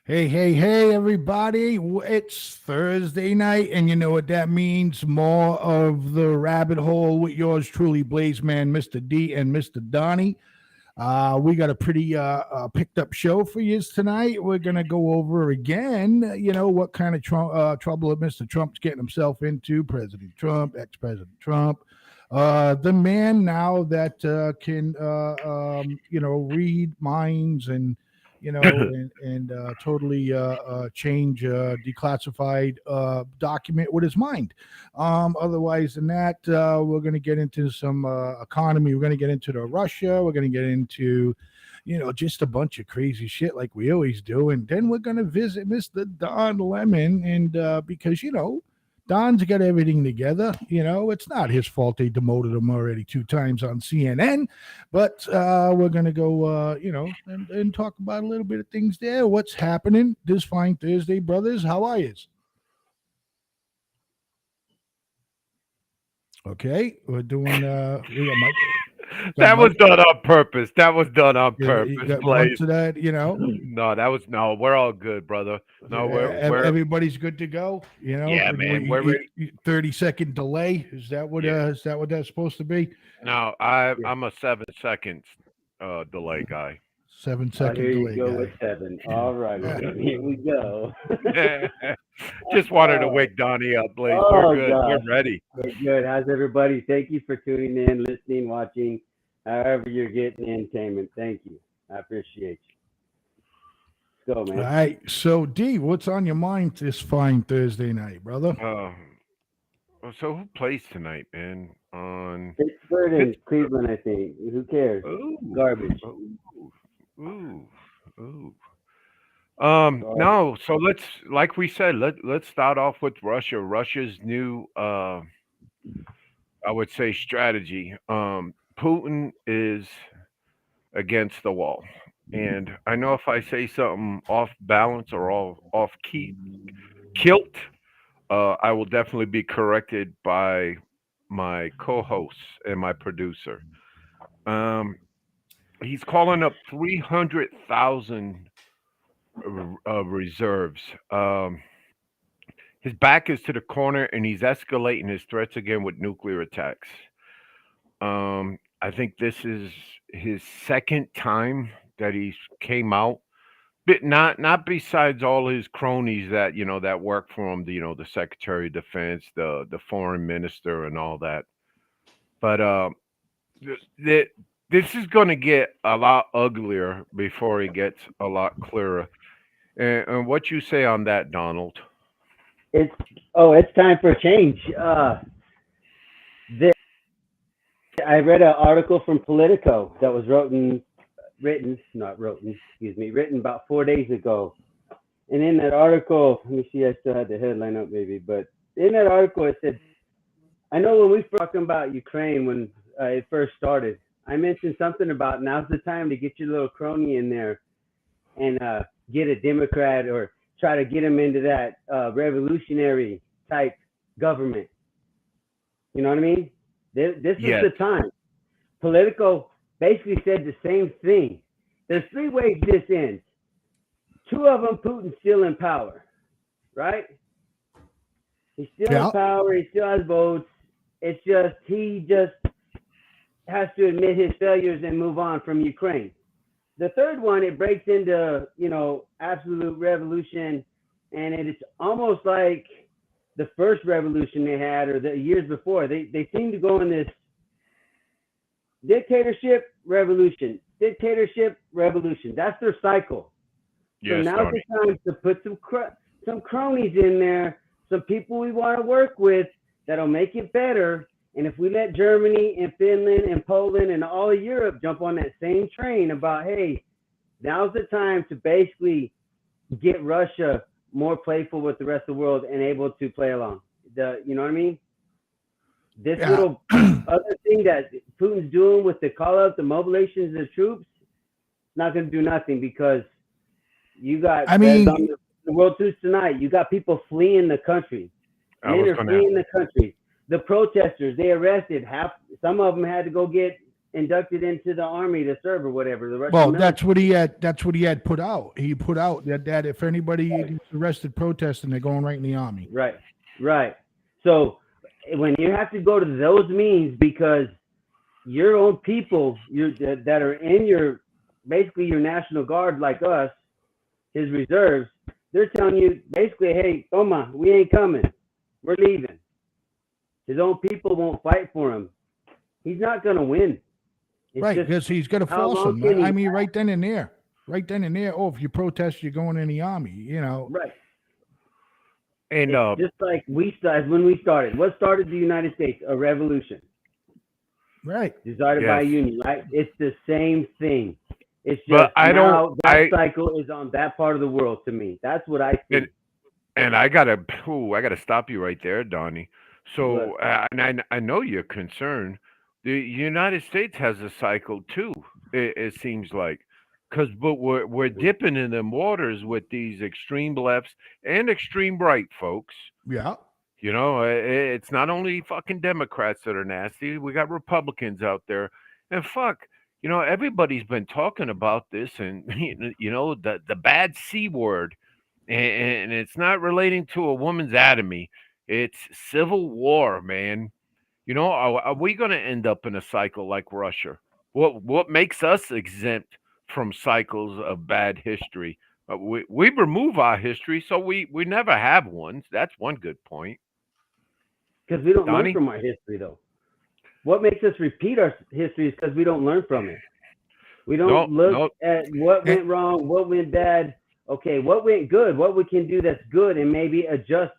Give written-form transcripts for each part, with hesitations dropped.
Hey, everybody. It's Thursday night, and you know what that means. More of the rabbit hole with yours truly, Blaze Man, Mr. D, and Mr. Donnie. We got a pretty picked up show for you tonight. We're going to go over again, what kind of trouble Mr. Trump's getting himself into. President Trump, ex-President Trump. The man now that can, read minds and totally change declassified document with his mind. Otherwise than that, we're going to get into some economy. We're going to get into the Russia. We're going to get into, just a bunch of crazy shit like we always do. And then we're going to visit Mr. Don Lemon. And because, Don's got everything together. It's not his fault they demoted him already 2 times on CNN. But we're going to go, and talk about a little bit of things there. What's happening this fine Thursday, brothers? How are you? Okay, we're doing. We got Mike. That was done on purpose. That was done on You purpose, got one Blaze. to that. No, that was no. We're all good, brother. No, we're Everybody's good to go. yeah, man. We're ready. 30-second delay. Is that what? Yeah. Is that what that's supposed to be? No, I'm a 7 seconds delay guy. 7 second Here you delay go guy. with 7. All right, here we go. Just wanted to Oh, wake Donnie up, Blaze. We're oh good. gosh, We're ready. good. How's everybody? Thank you for tuning in, listening, watching, however you're getting entertainment. Thank you. I appreciate you. Let's go, All man. right. So D, what's on your mind this fine Thursday night, brother? So who plays tonight, man? On Pittsburgh Pitts. and Cleveland, I think. Who cares? Ooh, Garbage. ooh, ooh, ooh. Garbage. No. So like we said, let's start off with Russia. Russia's new, I would say, strategy. Putin is against the wall, and I know if I say something off balance or off key, kilt, I will definitely be corrected by my co-host and my producer. Um, he's calling up 300,000 reserves. His back is to the corner, and he's escalating his threats again with nuclear attacks. I think this is his second time that he's came out, but not besides all his cronies that that work for him. The Secretary of Defense, the Foreign Minister, and all that. But th- th- this is going to get a lot uglier before it gets a lot clearer. And what you say on that, Donald? It's it's time for change. This, I read an article from Politico that was written about 4 days ago. And in that article, let me see, I still had the headline up maybe, but in that article it said, I know when we were talking about Ukraine when it first started, I mentioned something about now's the time to get your little crony in there and get a Democrat or try to get him into that revolutionary type government. You know what I mean? This is the time. Politico basically said the same thing. There's 3 ways this ends. 2 of them, Putin's still in power, right? He's still in power. He still has votes. It's just he just has to admit his failures and move on from Ukraine. The third one, it breaks into, absolute revolution, and it's almost like the first revolution they had or the years before. They seem to go in this dictatorship, revolution, dictatorship, revolution. That's their cycle. Yes, so now's the time to put some cronies in there, some people we want to work with that'll make it better. And if we let Germany and Finland and Poland and all of Europe jump on that same train about, hey, now's the time to basically get Russia more playful with the rest of the world and able to play along. You know what I mean? This little other thing that Putin's doing with the call-up, the mobilizations of the troops, not going to do nothing because you got, the World News tonight, you got people fleeing the country. Men are fleeing the country. The protesters, they arrested some of them had to go get inducted into the army to serve or whatever. The Russian military. That's what he had put out. He put out that if anybody gets arrested protesting, they're going right in the army. Right. So when you have to go to those means because your own people that are in your National Guard like us, his reserves, they're telling you basically, hey, Toma, we ain't coming. We're leaving. His own people won't fight for him. He's not going to win. Because he's going to force them. I mean, right then and there. Oh, if you protest, you're going in the army, Right. And just like when we started. What started the United States? A revolution. Right. Desired by union, right? It's the same thing. It's just that cycle is on that part of the world to me. That's what I think. And I gotta stop you right there, Donnie. So, and I know you're concerned. The United States has a cycle too. It seems like, but we're dipping in them waters with these extreme lefts and extreme right folks. Yeah. It's not only fucking Democrats that are nasty. We got Republicans out there, and everybody's been talking about this, and the bad C word, and it's not relating to a woman's anatomy. It's civil war, man. Are we going to end up in a cycle like Russia? What makes us exempt from cycles of bad history? We remove our history, so we never have one. That's one good point. Because we don't learn from our history, though. What makes us repeat our history is because we don't learn from it. We don't look at what went wrong, what went bad. Okay, what went good, what we can do that's good, and maybe adjust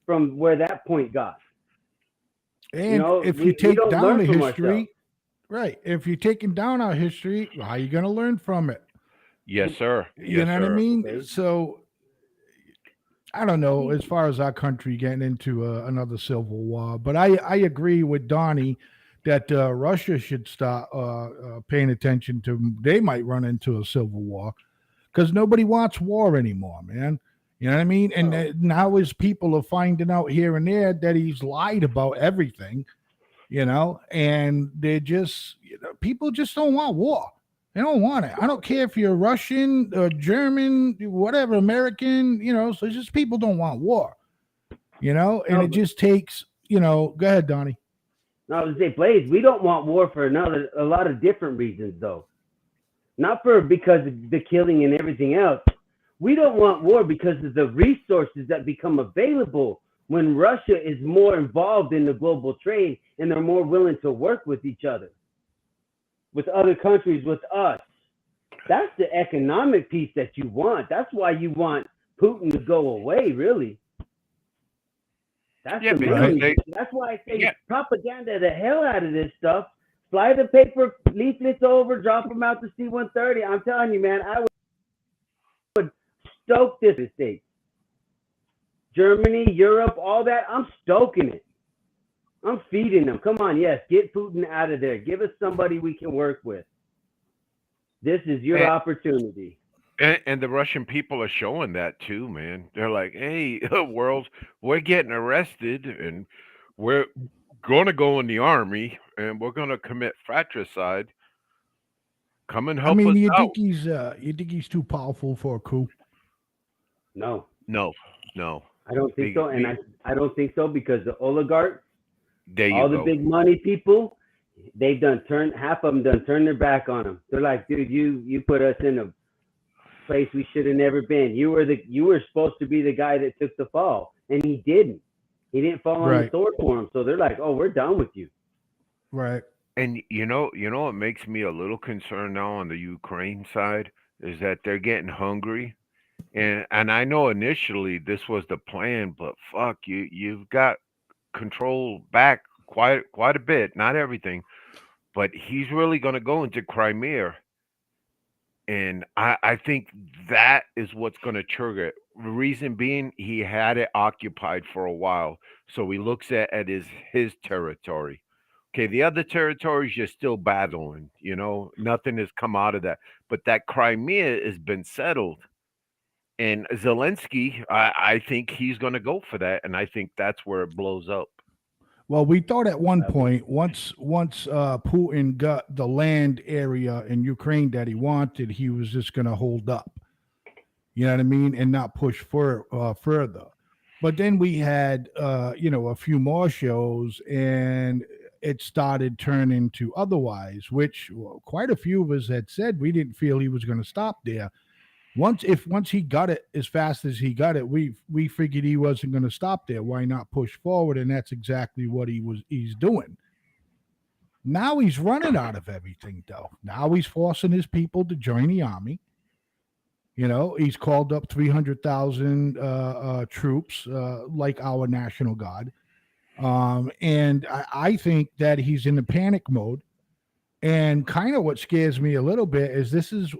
from where that point got. And if you take down the history, right? If you're taking down our history, how are you going to learn from it? Yes, sir. You know what I mean? Okay. So I don't know as far as our country getting into another civil war, but I agree with Donnie that Russia should start paying attention to. They might run into a civil war because nobody wants war anymore, man. You know what I mean? And now his people are finding out here and there that he's lied about everything, and they just, people just don't want war. They don't want it. I don't care if you're Russian, German, whatever, American, so it's just people don't want war, and it just takes, go ahead, Donnie. No, I was going to say, Blaze, we don't want war for a lot of different reasons, though. Not because of the killing and everything else. We don't want war because of the resources that become available when Russia is more involved in the global trade and they're more willing to work with each other, with other countries, with us. That's the economic piece that you want. That's why you want Putin to go away, really. That's the main reason. That's why I say propaganda the hell out of this stuff. Fly the paper leaflets over, drop them out to C-130. I'm telling you, man, I would stoke this state. Germany, Europe, all that, I'm stoking it. I'm feeding them. Come on, yes, get Putin out of there. Give us somebody we can work with. This is your opportunity. And the Russian people are showing that too, man. They're like, "Hey, world, we're getting arrested, and we're gonna go in the army, and we're gonna commit fratricide. Come and I help mean, us out." you think he's too powerful for a coup? No, No, no. I don't think Be, so, and be, I don't think so because the oligarchs, there you all the go. big money people, they've done turn half of them done turned their back on him. They're like, dude, you put us in a place we should have never been. You were supposed to be the guy that took the fall, and he didn't. He didn't fall on the Right, sword for him. So they're like, oh, we're done with you. right. And what makes me a little concerned now on the Ukraine side is that they're getting hungry. And I know initially this was the plan, but fuck, you've got control back quite a bit, not everything, but he's really going to go into Crimea, and I think that is what's going to trigger it. Reason being, he had it occupied for a while, so he looks at his territory. Okay, the other territories you're still battling. Nothing has come out of that, but that Crimea has been settled. And Zelensky, I think he's going to go for that, and I think that's where it blows up. Well, we thought at one point, once Putin got the land area in Ukraine that he wanted, he was just going to hold up. You know what I mean, and not push further. But then we had, a few more shows, and it started turning to otherwise, which quite a few of us had said we didn't feel he was going to stop there. Once he got it as fast as he got it, we figured he wasn't going to stop there. Why not push forward? And that's exactly what he's doing. Now he's running out of everything, though. Now he's forcing his people to join the army. He's called up 300,000 troops, like our National Guard. And I think that he's in the panic mode. And kind of what scares me a little bit is this is 2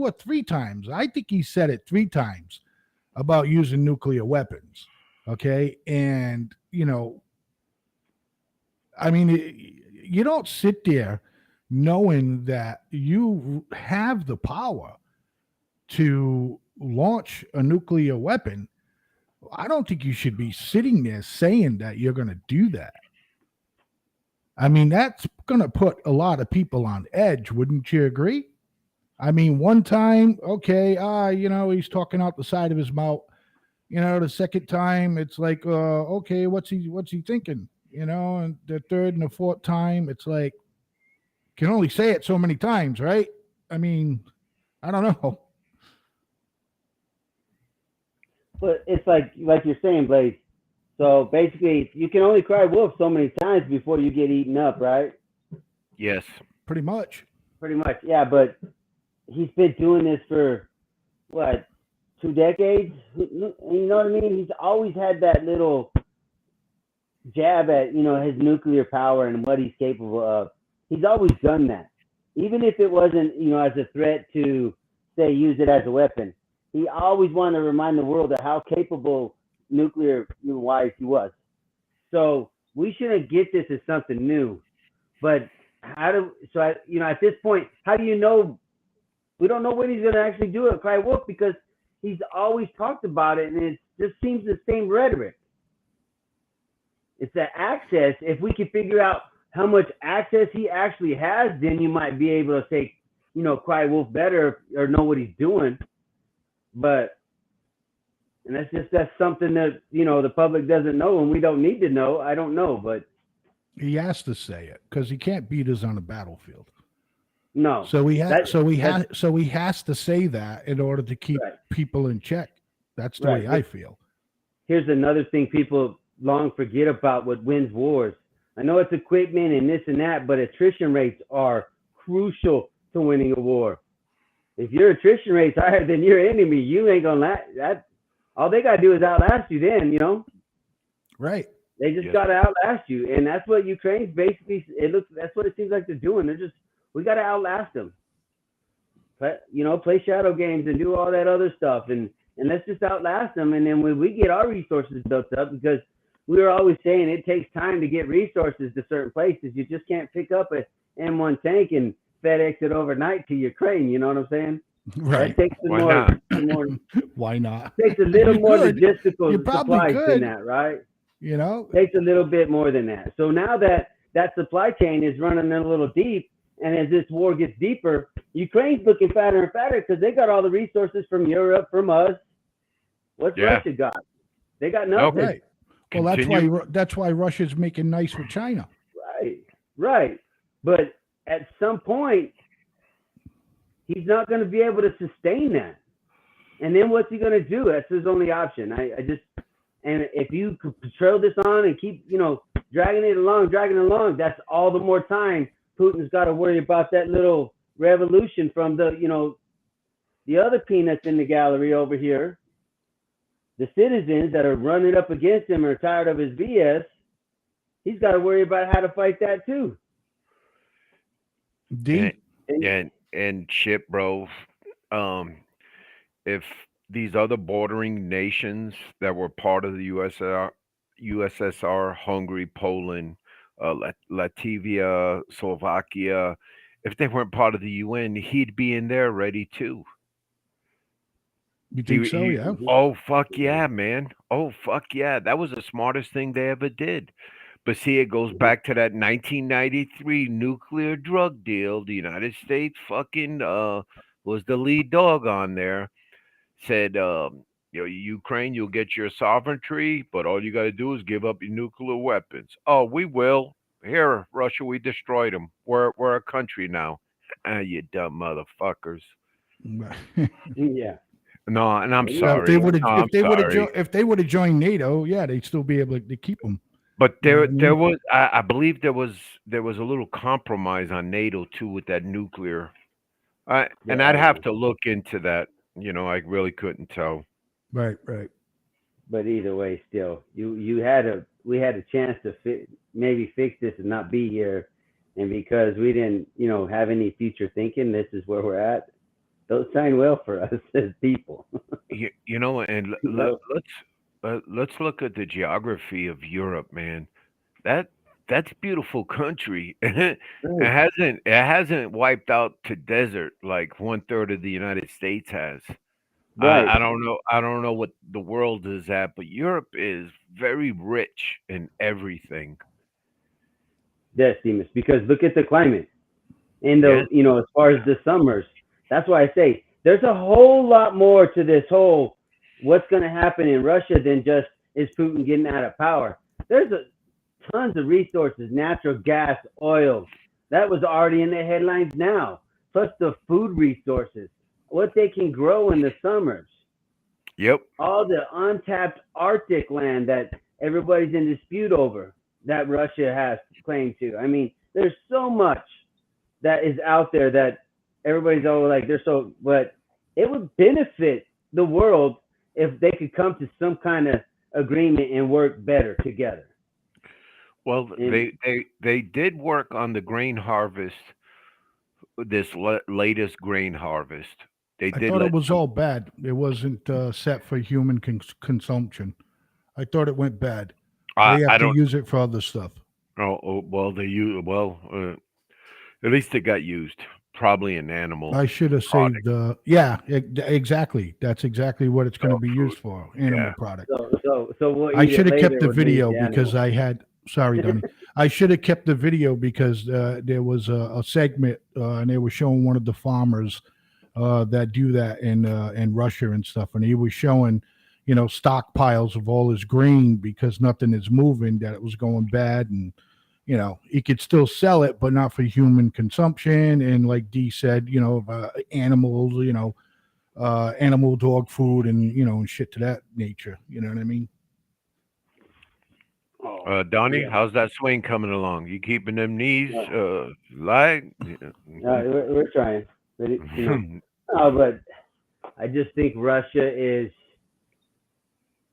or 3 times. I think he said it 3 times about using nuclear weapons. Okay. And, I mean, you don't sit there knowing that you have the power to launch a nuclear weapon. I don't think you should be sitting there saying that you're going to do that. I mean, that's going to put a lot of people on edge. Wouldn't you agree? I mean, one time, okay, he's talking out the side of his mouth. The second time, it's like, okay, what's he thinking? And the third and the fourth time, it's like, can only say it so many times, right? I mean, I don't know. But it's like you're saying, Blaze. So basically, you can only cry wolf so many times before you get eaten up, right? Yes. Pretty much. Pretty much, yeah. But he's been doing this for what, 2 decades? You know what I mean? He's always had that little jab at his nuclear power and what he's capable of. He's always done that, even if it wasn't as a threat to say use it as a weapon. He always wanted to remind the world of how capable nuclear wise he was. So we shouldn't get this as something new. But at this point, how do you know? We don't know when he's going to actually do it, cry wolf, because he's always talked about it, and it just seems the same rhetoric. It's that access. If we can figure out how much access he actually has, then you might be able to say, cry wolf better or know what he's doing. But and that's something that the public doesn't know, and we don't need to know. I don't know, but he has to say it because he can't beat us on the battlefield. No. So he has to say that in order to keep people in check. That's the way I feel. Here's another thing people long forget about what wins wars. I know it's equipment and this and that, but attrition rates are crucial to winning a war. If your attrition rate's higher than your enemy, you ain't gonna last. All they gotta do is outlast you. Then right? They just gotta outlast you, and that's what Ukraine's basically. That's what it seems like they're doing. We gotta outlast them. But play shadow games and do all that other stuff, and let's just outlast them. And then when we get our resources built up, because we were always saying it takes time to get resources to certain places. You just can't pick up a M1 tank and FedEx it overnight to Ukraine. You know what I'm saying? Right. That takes Why not? some more. Why not? Takes a little You more could. logistical You probably supplies than could. that, right? You know. Takes a little bit more than that. So now that supply chain is running a little deep, and as this war gets deeper, Ukraine's looking fatter and fatter because they got all the resources from Europe, from us. What's Yeah. Russia got? They got No. nothing. Right. Well, that's why Russia's making nice with China. Right. But at some point, he's not going to be able to sustain that. And then what's he going to do? That's his only option. And if you trail this on and keep, dragging it along, that's all the more time Putin's got to worry about that little revolution from the other peanuts in the gallery over here. The citizens that are running up against him are tired of his BS. He's got to worry about how to fight that too. And shit, bro. If these other bordering nations that were part of the USSR, Hungary, Poland, Latvia, Slovakia, if they weren't part of the UN, he'd be in there ready too. You think so? Yeah. Oh, fuck yeah, man. Oh, fuck yeah. That was the smartest thing they ever did. But see, it goes back to that 1993 nuclear drug deal. The United States fucking was the lead dog on there. Said, Ukraine, you'll get your sovereignty, but all you got to do is give up your nuclear weapons. Oh, we will. Here, Russia, we destroyed them. We're a country now. You dumb motherfuckers. Yeah. No, and I'm If sorry. if they would have joined NATO, yeah, they'd still be able to keep them. But there was, I believe there was a little compromise on NATO too with that nuclear. And I'd have to look into that. I really couldn't tell. Right. But either way, still, we had a chance to maybe fix this and not be here, and because we didn't, have any future thinking, this is where we're at. Those sign well for us as people. And let's look at the geography of Europe, man. That's beautiful country. It hasn't wiped out to desert like 1/3 of the United States has. Right. I don't know what the world is at, but Europe is very rich in everything. Yes, Demas, because look at the climate and as far as the summers. That's why I say there's a whole lot more to this whole what's going to happen in Russia than just is Putin getting out of power. There's tons of resources, natural gas, oil. That was already in the headlines now. Plus the food resources, what they can grow in the summers. Yep. All the untapped Arctic land that everybody's in dispute over that Russia has claim to. I mean, there's so much that is out there that everybody's all like, but it would benefit the world if they could come to some kind of agreement and work better together. Well, they did work on the grain harvest, this latest grain harvest. I thought it was all bad. It wasn't set for human consumption. I thought it went bad. They have to use it for other stuff. Well, they use at least it got used. Probably an animal. I should have saved the. Yeah, exactly. That's exactly what it's going to be used for. Animal product. So we'll I should have kept the video because I had. Sorry, Donnie. I should have kept the video because there was a segment and they were showing one of the farmers that do that in Russia and stuff, and he was showing, stockpiles of all his grain because nothing is moving. That it was going bad, and he could still sell it, but not for human consumption. And like Dee said, animals, animal dog food and, and shit to that nature. You know what I mean? Donnie, how's that swing coming along? You keeping them knees light? We're trying. But, but I just think Russia is,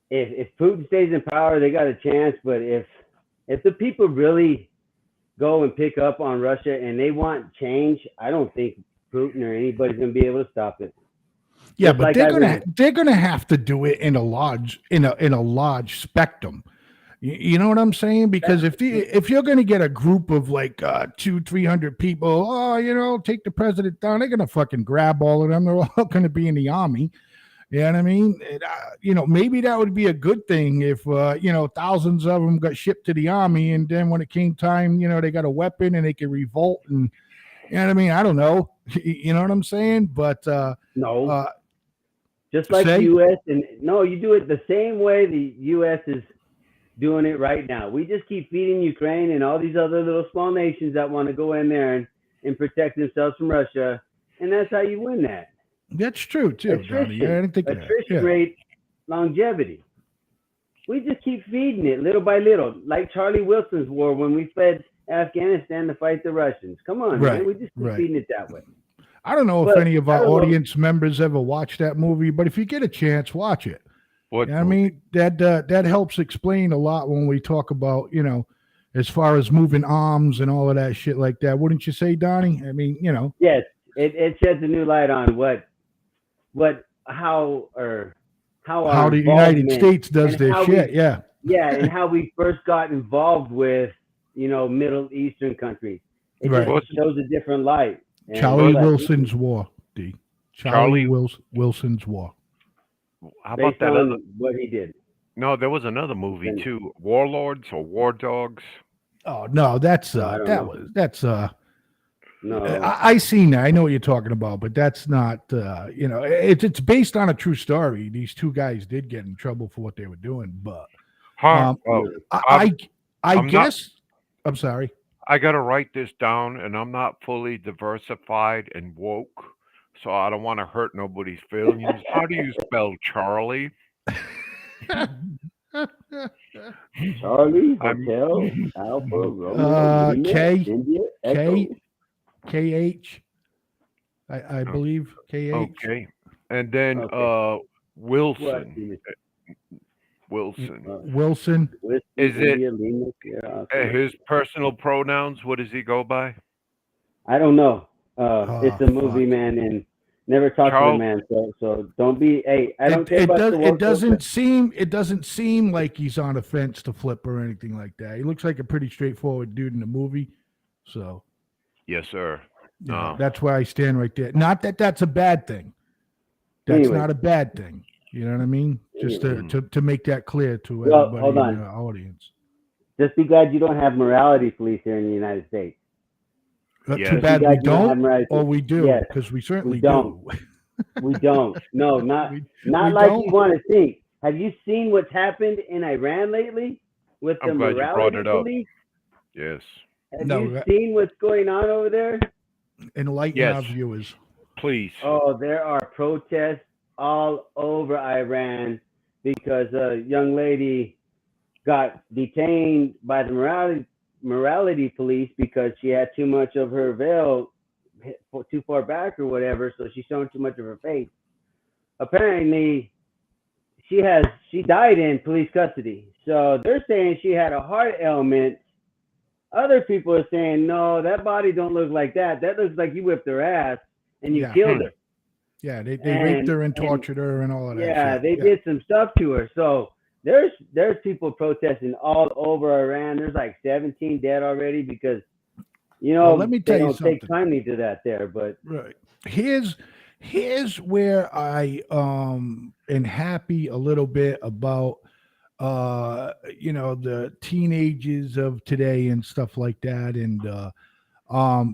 if Putin stays in power, they got a chance. But if the people really go and pick up on Russia and they want change, I don't think Putin or anybody's going to be able to stop it. Yeah, but they're gonna have to do it in a large spectrum. You know what I'm saying? Because if you're going to get a group of like 200-300 people, take the president down, they're going to fucking grab all of them. They're all going to be in the army. You know what I mean? Maybe that would be a good thing if thousands of them got shipped to the army, and then when it came time, they got a weapon and they could revolt, and you know what I mean? I don't know. You know what I'm saying? But no, just like the U.S. and no, you do it the same way the U.S. is doing it right now. We just keep feeding Ukraine and all these other little small nations that want to go in there and protect themselves from Russia, and that's how you win that. That's true too. Attrition rate, longevity. We just keep feeding it little by little, like Charlie Wilson's war when we fed Afghanistan to fight the Russians. Come on, man. We just keep feeding it that way. I don't know if any of our audience members ever watched that movie, but if you get a chance, watch it. I mean, that helps explain a lot when we talk about, as far as moving arms and all of that shit like that. Wouldn't you say, Donnie? I mean, Yes, it sheds a new light on how the United States does this shit. Yeah, and how we first got involved with, Middle Eastern countries. It just shows a different light. Charlie Wilson's War, D. Charlie Wilson's War. How about that other? What he did? No, there was another movie too, Warlords or War Dogs. Oh no, that's no. I seen that. I know what you're talking about, but that's not. It's based on a true story. These two guys did get in trouble for what they were doing, but I'm sorry. I got to write this down, and I'm not fully diversified and woke, so I don't want to hurt nobody's feelings. How do you spell Charlie? Charlie, Hotel, Alpha, Romeo, KH. I believe KH. Okay. And then Wilson. Wilson. Is it his personal pronouns? What does he go by? I don't know. It's a movie, man, and never talk to the man. So don't be. Hey, I don't care about the It doesn't seem like he's on a fence to flip or anything like that. He looks like a pretty straightforward dude in the movie. So. Yes, sir. That's where I stand right there. Not that that's a bad thing. That's not a bad thing. You know what I mean? Just to make that clear to everybody in the audience. Just be glad you don't have morality police here in the United States. Too bad we don't, or we do, because we certainly do. We don't. No, not like you want to think. Have you seen what's happened in Iran lately with the morality police? Yes. Have you seen what's going on over there? Enlighten our viewers. Please. Oh, there are protests all over Iran because a young lady got detained by the morality police because she had too much of her veil too far back or whatever, so she's showing too much of her face. Apparently, she died in police custody. So they're saying she had a heart ailment. Other people are saying, no, that body don't look like that. That looks like you whipped her ass and you killed her. Yeah, they raped her and tortured her and all of that. Yeah, they did some stuff to her. So there's people protesting all over Iran. There's like 17 dead already because, let me tell they you don't something. take kindly to that there. But here's where I am happy a little bit about the teenagers of today and stuff like that, and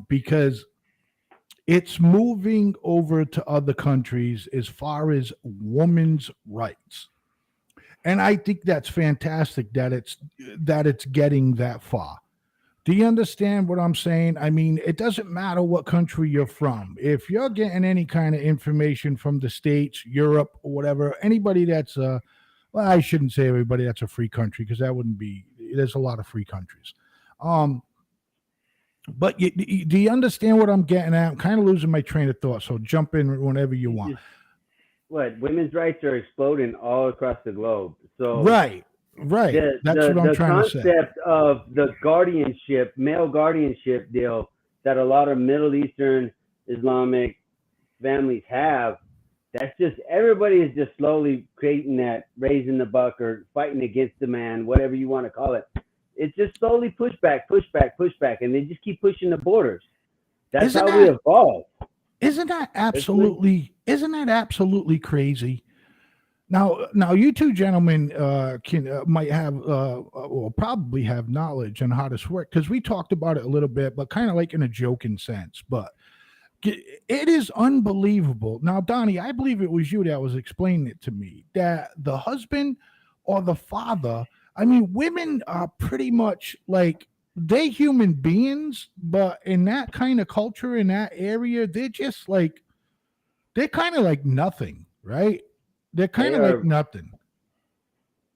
because it's moving over to other countries as far as women's rights. And I think that's fantastic that it's getting that far. Do you understand what I'm saying? I mean, it doesn't matter what country you're from. If you're getting any kind of information from the States, Europe, or whatever, anybody that's well, I shouldn't say everybody that's a free country because that wouldn't be. There's a lot of free countries. But do you understand what I'm getting at? I'm kind of losing my train of thought, so jump in whenever you want. Women's rights are exploding all across the globe. So right. That's what I'm trying to say. The concept of the male guardianship deal that a lot of Middle Eastern Islamic families have, That's just everybody is just slowly creating that, raising the buck or fighting against the man, whatever you want to call it. It's just slowly pushback, and they just keep pushing the borders. That's Isn't how we that evolve. isn't that absolutely crazy? Now, you two gentlemen can might have or probably have knowledge on how this works because we talked about it a little bit, but kind of like in a joking sense. But it is unbelievable. Now, Donnie, I believe it was you that was explaining it to me that the husband or the father. I mean, women are pretty much like they human beings, but in that kind of culture in that area, they're just like they're kind of like nothing, right? They're kind They of like are nothing.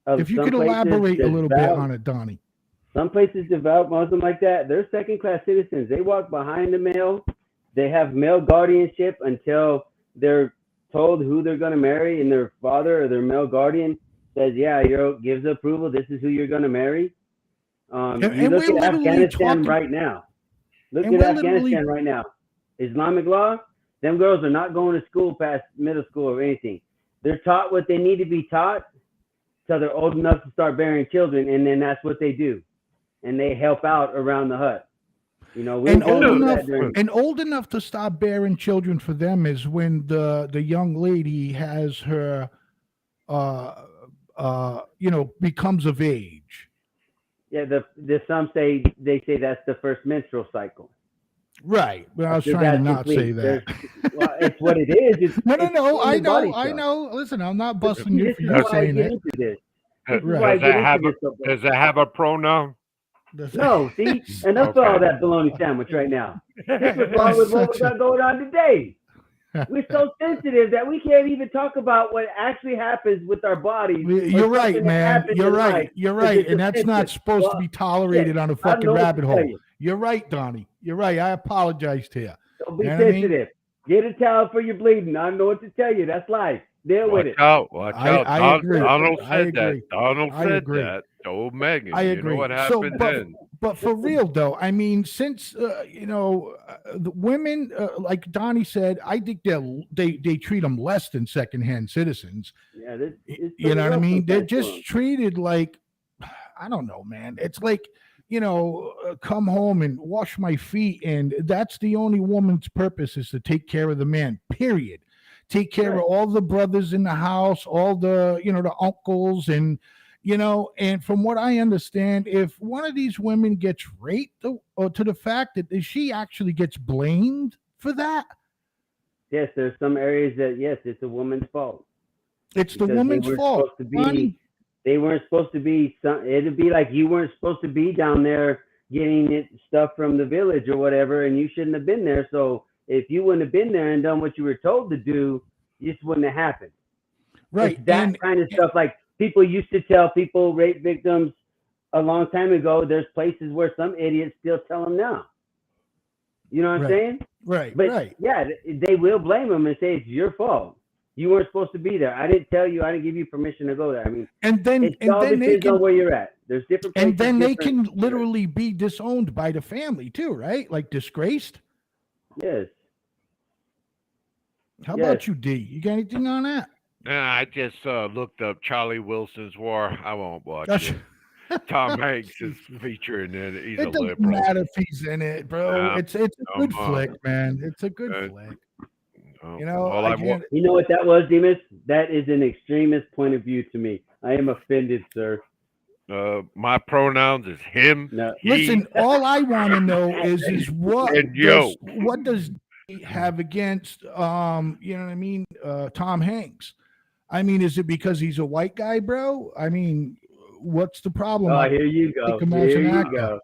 of If you some could places elaborate a little bit devout. on it, Donnie. Some places devout Muslim like that. They're second class citizens. They walk behind the male. They have male guardianship until they're told who they're going to marry, and their father or their male guardian says, "Yeah, gives approval. This is who you're going to marry." You And look we're at literally Afghanistan talking, right now. Look and at we're literally, Afghanistan right now. Islamic law. Them girls are not going to school past middle school or anything. They're taught what they need to be taught till they're old enough to start bearing children, and then that's what they do, and they help out around the hut. You know, we and don't old do enough, that during. and old enough to stop bearing children for them is when the young lady has her, becomes of age. Yeah, the some say they say that's the first menstrual cycle. Right. But I was After trying to that's not say complete, that. well, it's what it is. It's No. I human body know. I stuff. know. Listen, I'm not But busting see, you this for is you why I saying get it. into this. This is Right. why I Does get it have into a this so bad. does it have a pronoun? No, see, enough of all Okay. that bologna sandwich right now. Stick with what we got going on today. We're so sensitive that we can't even talk about what actually happens with our bodies. You're or right, something that man. happened You're in right. life You're because right. it's And that's not offensive. supposed to Well, be tolerated shit, on a I don't fucking know what to rabbit tell hole. you. You're right, Donnie. You're right. I apologize to you. Don't be You know what I mean? sensitive. Get a towel for your bleeding. I don't know what to tell you. That's life. Deal with Watch it. out! Watch out! I agree. Donald I said that. agree. Donald I said agree. that. Oh, Megan, I you know agree. what So, happened then? but for real though, I mean, since the women, like Donnie said, I think they treat them less than secondhand citizens. Yeah, it's You pretty know what I rough mean? They're sometimes for them. just treated like, I don't know, man. It's like, come home and wash my feet, and that's the only woman's purpose is to take care of the man. Period. Take care Right. of all the brothers in the house, all the the uncles, and from what I understand, if one of these women gets raped, or to the fact that she actually gets blamed for that, Yes, there's some areas that yes, it's a woman's fault it's the because woman's fault. Donnie, they weren't supposed to be. It'd be like you weren't supposed to be down there getting stuff from the village or whatever, and you shouldn't have been there. So if you wouldn't have been there and done what you were told to do, this wouldn't have happened. right? It's that kind of stuff. Like people used to tell people, rape victims, a long time ago. There's places where some idiots still tell them now. You know what I'm Right. saying? Right, But right. yeah, they will blame them and say it's your fault. You weren't supposed to be there. I didn't tell you. I didn't give you permission to go there. I mean, And then it all they depends on can where you're at. There's different places. and then they different- can literally be disowned by the family too, right? Like disgraced. Yes. How Yes. about you, D? You got anything on that? Nah, I just looked up Charlie Wilson's War. I won't watch That's- it. Tom Hanks is featuring in it. He's a It doesn't liberal. matter if he's in it, bro. It's a good come on. flick, man. It's a good flick. You know, all I I want. can't. You know what that was, Demas? That is an extremist point of view to me. I am offended, sir. My pronouns is him. No. He, Listen, all I want to know is And yo. what does he have against you know what I mean, Tom Hanks? I mean, is it because he's a white guy, bro? I mean, what's the problem? Oh, here you go. Take him as Here an you actor. go.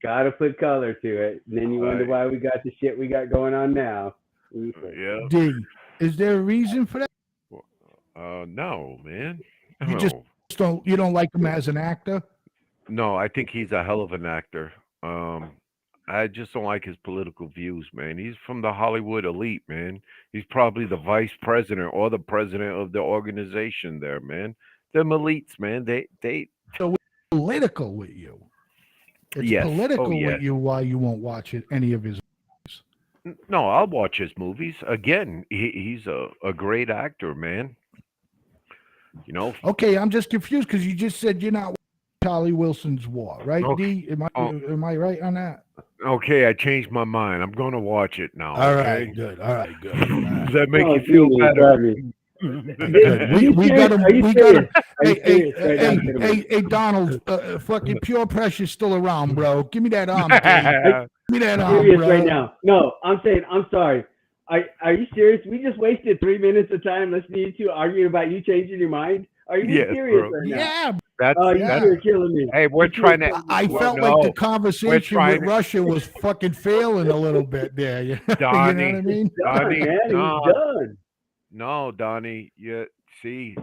Gotta put color to it. And then you wonder why we got the shit we got going on now. Yeah. D, is there a reason for that? No, man. You No. just you don't like him as an actor? No, I think he's a hell of an actor. I just don't like his political views, man. He's from the Hollywood elite, man. He's probably the vice president or the president of the organization there, man. Them elites, man. They Political with you. It's Yes. political Oh, yes. with you why you won't watch it any of his movies. No, I'll watch his movies. Again, he's a great actor, man. You know. Okay, I'm just confused because you just said you're not watching Charlie Wilson's War, right? Okay. D, am I Oh, am I right on that? okay, I changed my mind. I'm gonna watch it now. All Okay. right, good. All right, good. All right. Does that make Oh, you feel Jesus, better? Rodney. Good. Are you We serious? got him. Are you We got serious? him. Are you Hey, serious right now, gentlemen? hey, Donald. Fucking pure pressure's still around, bro. Give me that arm, D. Give me that arm, Serious bro. right now? No, I'm saying I'm sorry. Are you serious? We just wasted 3 minutes of time listening to you arguing about you changing your mind. Are you being Yes, serious bro. right now? Yeah, That's Oh, you yeah. two are killing me. Hey, we're You two are trying to. killing me. I Well, felt like the no, conversation trying with to- Russia was fucking failing a little bit there. You know what I Donnie, mean? Done, Donnie, man. He's no, done. no, Donnie. You see,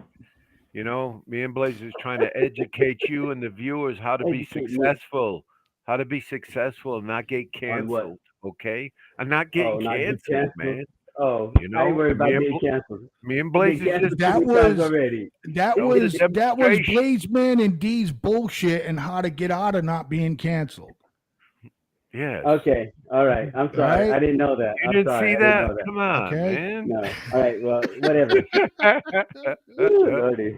me and Blaze is trying to educate you and the viewers how to be Educate me. successful, and not get On what? canceled. Okay, I'm not getting Oh, not get canceled, canceled. man. Oh, You I ain't know, worried and about getting canceled. me and You've Blaze been is canceled just That too many times was already. that That was a was that was demonstration. Blazeman and D's bullshit and how to get out of not being canceled. yes. Okay. All right. I'm sorry. Right? I didn't know that. You I'm didn't sorry. see I didn't that? know that. Come on, Okay. man. No. All right. Well, whatever. Ooh, Lordy.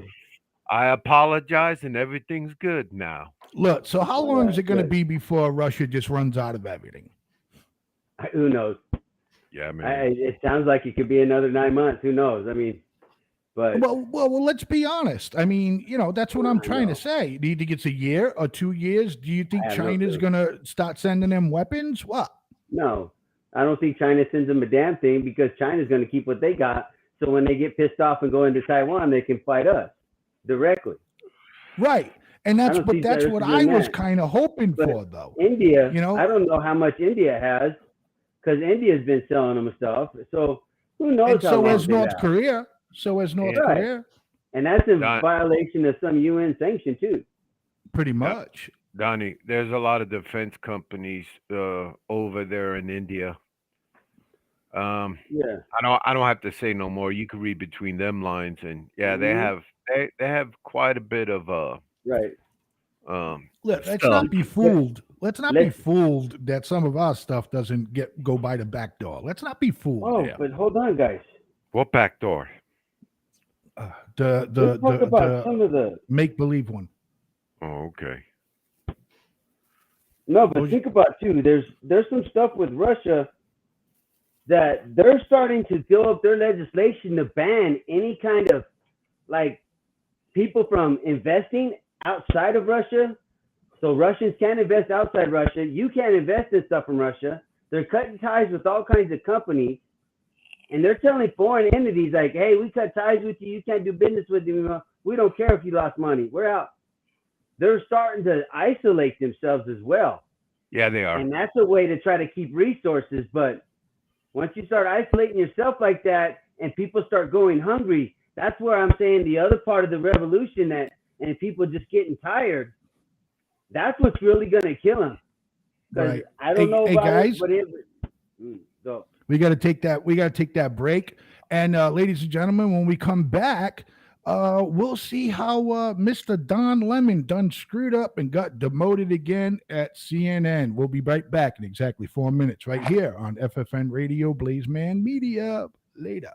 I apologize, and everything's good now. Look, so how long is it going to Good. be before Russia just runs out of everything? Who knows? Yeah, man. It sounds like it could be another 9 months. Who knows? I mean, but Well, let's be honest. I mean, that's what I'm I trying know. to say. Do you think it's a year or 2 years? Do you think I have no China's clue. going to start sending them weapons? What? no, I don't think China sends them a damn thing because China's going to keep what they got. So when they get pissed off and go into Taiwan, they can fight us directly. Right. And that's don't but think that's they're what I doing was that. kind of hoping But for, though. India, I don't know how much India has because India's been selling them stuff. So who knows And how so long has they North last. Korea. So has North Right. Korea. And that's in Don- violation of some UN sanction too. Pretty much. Donnie, there's a lot of defense companies over there in India. Yeah. I don't have to say no more. You can read between them lines, and yeah, they have quite a bit of Right. Look, let's stuff. not be fooled. Let's not be Let's- fooled that some of our stuff doesn't go by the back door. Let's not be fooled. Oh, there. but hold on, guys. What back door? The Let's talk about some of the make believe one. Oh, okay. no, but think about too. There's some stuff with Russia that they're starting to go up their legislation to ban any kind of like people from investing outside of Russia. So Russians can't invest outside Russia. You can't invest in stuff from Russia. They're cutting ties with all kinds of companies. And they're telling foreign entities like, hey, we cut ties with you. You can't do business with you. We don't care if you lost money. We're out. They're starting to isolate themselves as well. Yeah, they are. And that's a way to try to keep resources. But once you start isolating yourself like that and people start going hungry, that's where I'm saying the other part of the revolution and people just getting tired, that's what's really going to kill them. Right. I don't know Hey, about guys. it, but so. We got to take that break. And ladies and gentlemen, when we come back, we'll see how Mr. Don Lemon done screwed up and got demoted again at CNN. We'll be right back in exactly 4 minutes right here on FFN Radio, Blazeman Media. Later.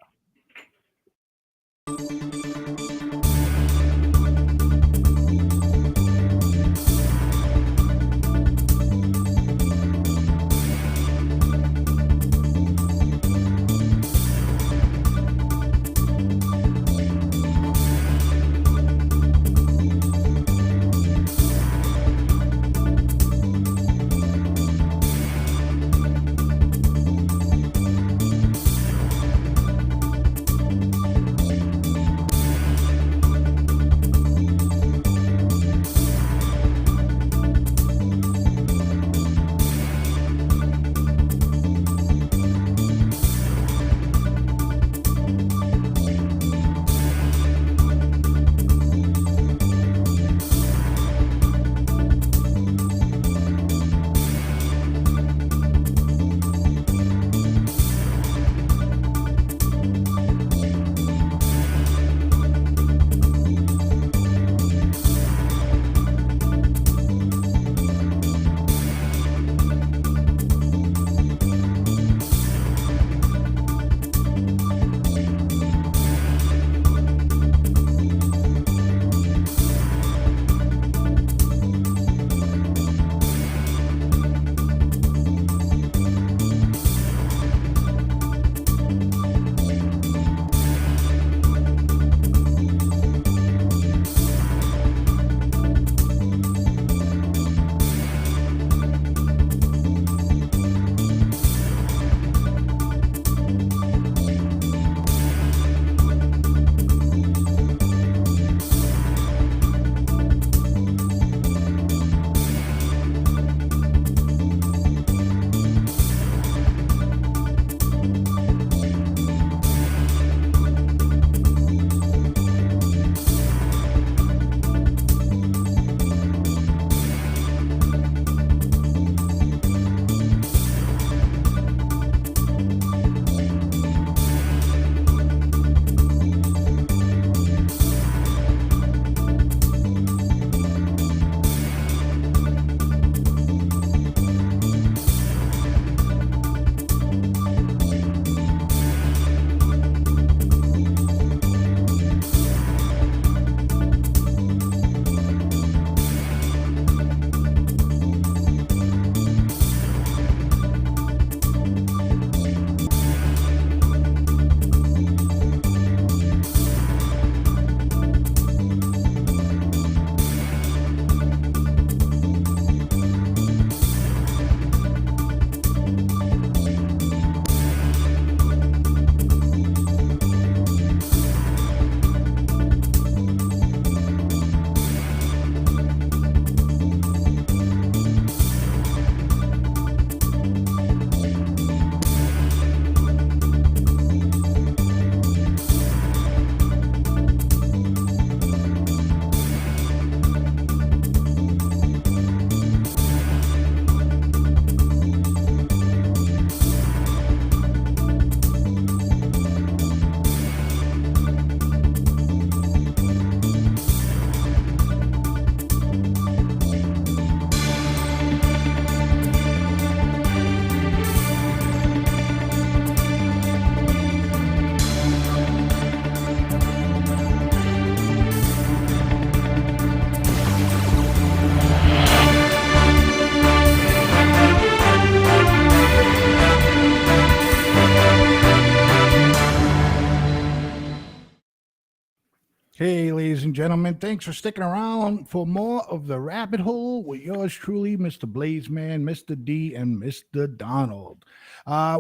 and gentlemen. Thanks for sticking around for more of the Rabbit Hole with yours truly, Mr. Blazeman, Mr. D, and Mr. Donald.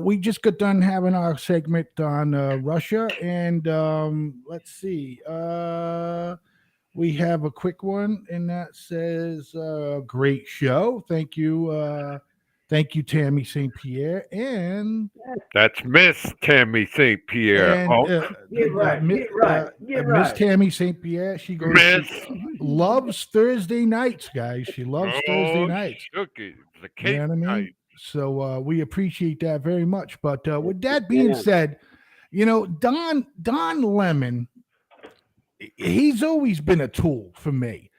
We just got done having our segment on Russia, and let's see. We have a quick one, and that says, "Great show, thank you, Tammy St. Pierre, and That's Miss Tammy St. Pierre. Oh, Get right, get right, get Miss right. Tammy St. Pierre. She goes, Miss. she loves Thursday nights, guys. She loves Thursday nights. Shook it. It was a You cake know what I mean? night. So we appreciate that very much. But with that being Yeah. said, Don Lemon, he's always been a tool for me.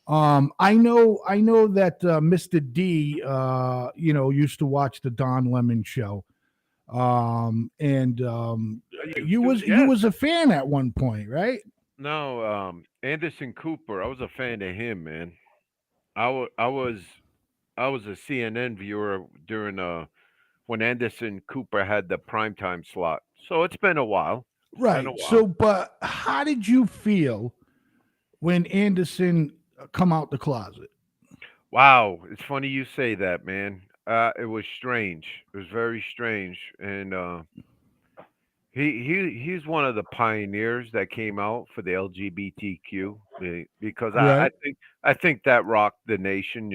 I know that Mr. D, used to watch the Don Lemon show. And you was a fan at one point, right? No, Anderson Cooper. I was a fan of him, man. I was a CNN viewer during when Anderson Cooper had the primetime slot. So it's been a while. It's been a Right. while. So, but how did you feel when Anderson come out the closet? Wow, it's funny you say that, man. It was strange. It was very strange, and he's one of the pioneers that came out for the LGBTQ because Right. I think that rocked the nation.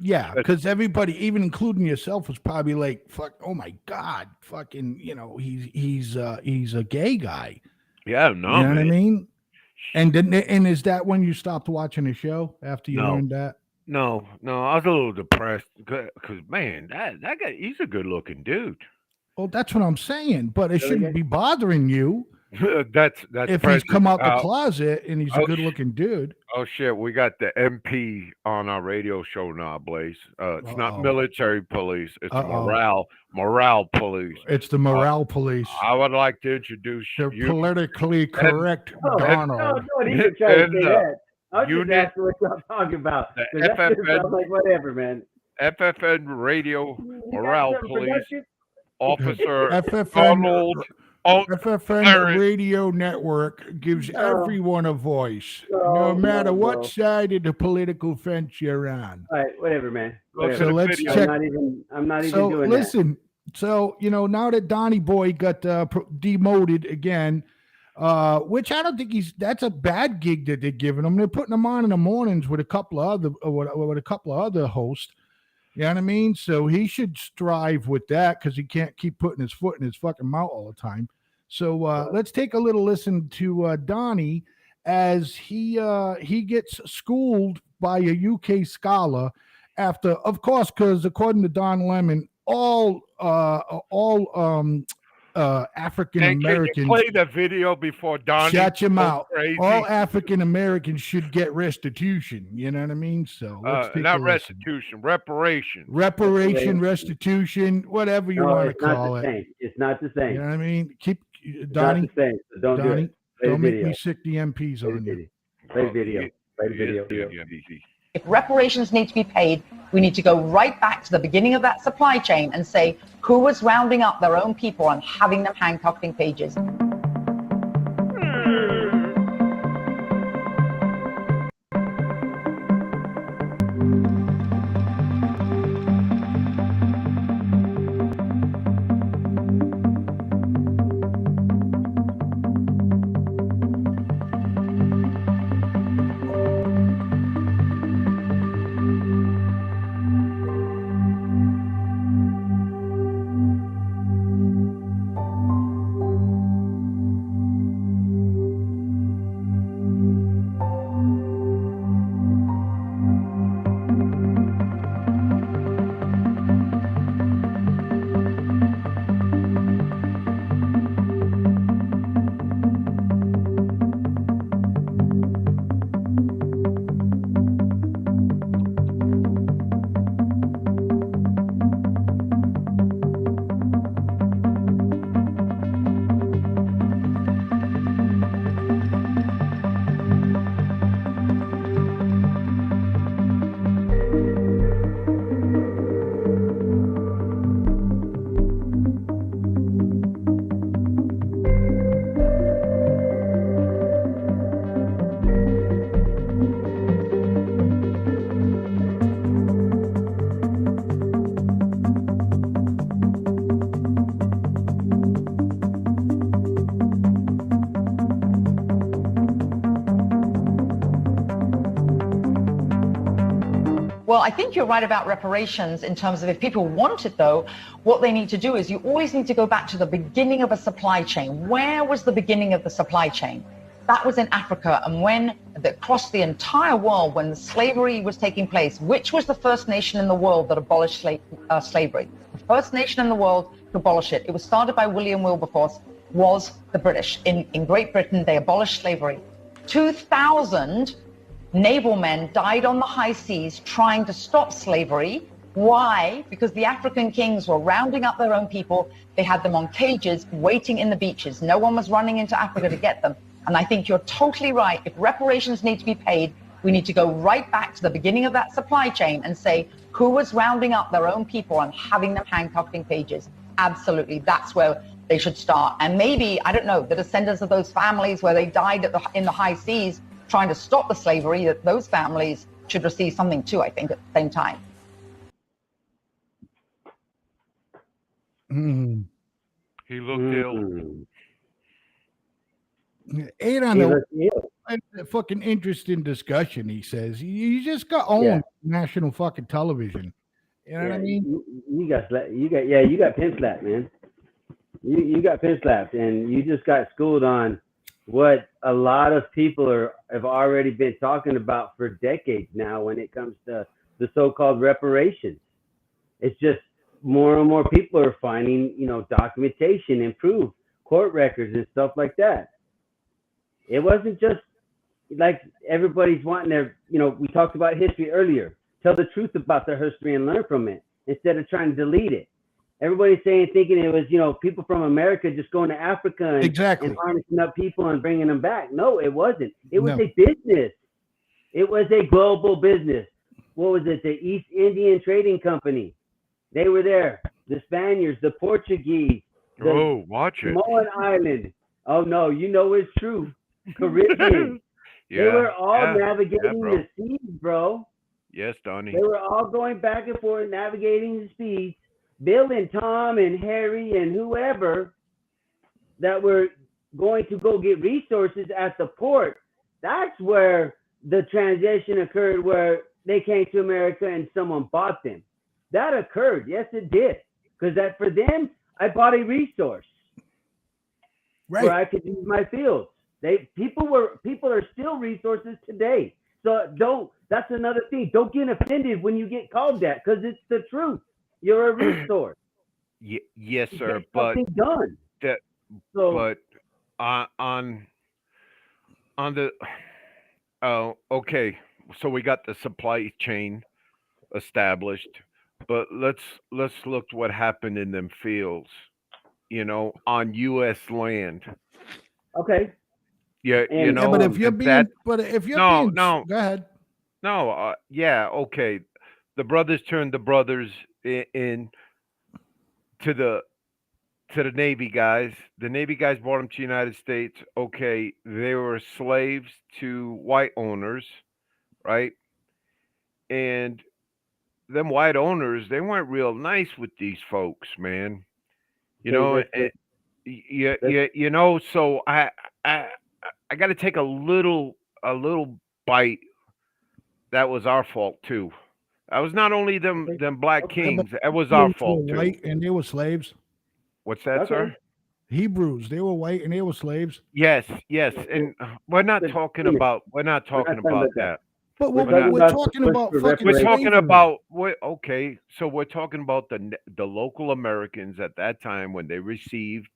Yeah, But- because everybody, even including yourself, was probably like, "Fuck! Oh my God! Fucking! He's a gay guy." Yeah, You no, know what I man. mean? And is that when you stopped watching the show after you No. learned that? No, I was a little depressed because man, that guy, he's a good looking dude. Well, that's what I'm saying. But it Really shouldn't gay? be bothering you that's if he's prejudice. come out the closet and he's a oh, good looking dude. Oh shit, we got the MP on our radio show now, Blaze. It's not Uh-oh. military police, it's Uh-oh. morale police. It's the morale police. I would like to introduce They're you politically correct, Oh, Donald. don't even try to and, say that. I was just unit- asking what y'all talking about. the 'Cause that just FFN sounds like whatever, man. FFN radio You got morale something police productive? officer FFN, Donald. Oh, FFN Clarence. Radio Network gives everyone a voice, no No, matter no, what no. side of the political fence you're on. All right, whatever, man. Go to Whatever. So the let's video. check. I'm not even So doing listen. So now that Donnie Boy got demoted again, which I don't think that's a bad gig that they're giving him. They're putting him on in the mornings with a couple of other hosts. You know what I mean? So he should strive with that because he can't keep putting his foot in his fucking mouth all the time. So let's take a little listen to Donnie as he gets schooled by a UK scholar after, of course, because according to Don Lemon, all African And can you Americans. play the video before Donnie Shut your goes mouth. crazy? All African Americans should get restitution. You know what I mean? So let's take not a listen. restitution, reparation. Restitution, whatever you that. No, want to it's not call the it. same. It's not the same. You know what I mean? Keep It's Donnie. not the same. So don't do Donnie, it. Play don't the make video. me sick. The MPs Play the on you. video. Play the video. Play the video. If reparations need to be paid, we need to go right back to the beginning of that supply chain and say who was rounding up their own people and having them handcuffing pages. Well, I think you're right about reparations in terms of if people want it, though, what they need to do is you always need to go back to the beginning of a supply chain. Where was the beginning of the supply chain? That was in Africa. And when across the entire world, when slavery was taking place, which was the first nation in the world that abolished slavery? The first nation in the world to abolish it. It was started by William Wilberforce, was the British. In Great Britain, they abolished slavery. 2,000 naval men died on the high seas trying to stop slavery. Why? Because the African kings were rounding up their own people. They had them on cages waiting in the beaches. No one was running into Africa to get them. And I think you're totally right. If reparations need to be paid, we need to go right back to the beginning of that supply chain and say who was rounding up their own people and having them handcuffed in cages. Absolutely. That's where they should start. And maybe, I don't know, the descendants of those families where they died in the high seas trying to stop the slavery, that those families should receive something too, I think, at the same time. He looked ill. Ain't on a fucking interesting discussion, he says. You just got owned national fucking television. You know what I mean? You got pin slapped, man. You got pin slapped, and you just got schooled on what a lot of people have already been talking about for decades now when it comes to the so-called reparations. It's just more and more people are finding, documentation, improved court records and stuff like that. It wasn't just like everybody's wanting their, we talked about history earlier. Tell the truth about their history and learn from it instead of trying to delete it. Everybody's thinking it was, people from America just going to Africa and harnessing up people and bringing them back. No, it wasn't. It was a business. It was a global business. What was it? The East Indian Trading Company. They were there. The Spaniards, the Portuguese. Watch it. Samoan Island. Oh, no, it's true. Caribbean. They were all navigating the seas, bro. Yes, Donnie. They were all going back and forth, navigating the seas. Bill and Tom and Harry and whoever that were going to go get resources at the port, that's where the transition occurred, where they came to America and someone bought them. That occurred. Yes, it did. Because that for them, I bought a resource where I could use my fields. People are still resources today. So that's another thing. Don't get offended when you get called that, because it's the truth. You're a resource. Yes, sir. But done. On the okay. So we got the supply chain established, but let's look what happened in them fields. On U.S. land. Okay. Yeah, but if you're being, go ahead. No, okay. The brothers turned the brothers in to the Navy guys. The Navy guys brought them to the United States. Okay, they were slaves to white owners, right? And them white owners, they weren't real nice with these folks, man. So I got to take a little bite. That was our fault too. That was not only them black kings. That was our fault too. White and they were slaves. What's that, sir? Hebrews. They were white and they were slaves. Yes, and we're not talking about that. But we're talking about fucking. We're talking about okay. So we're talking about the local Americans at that time when they received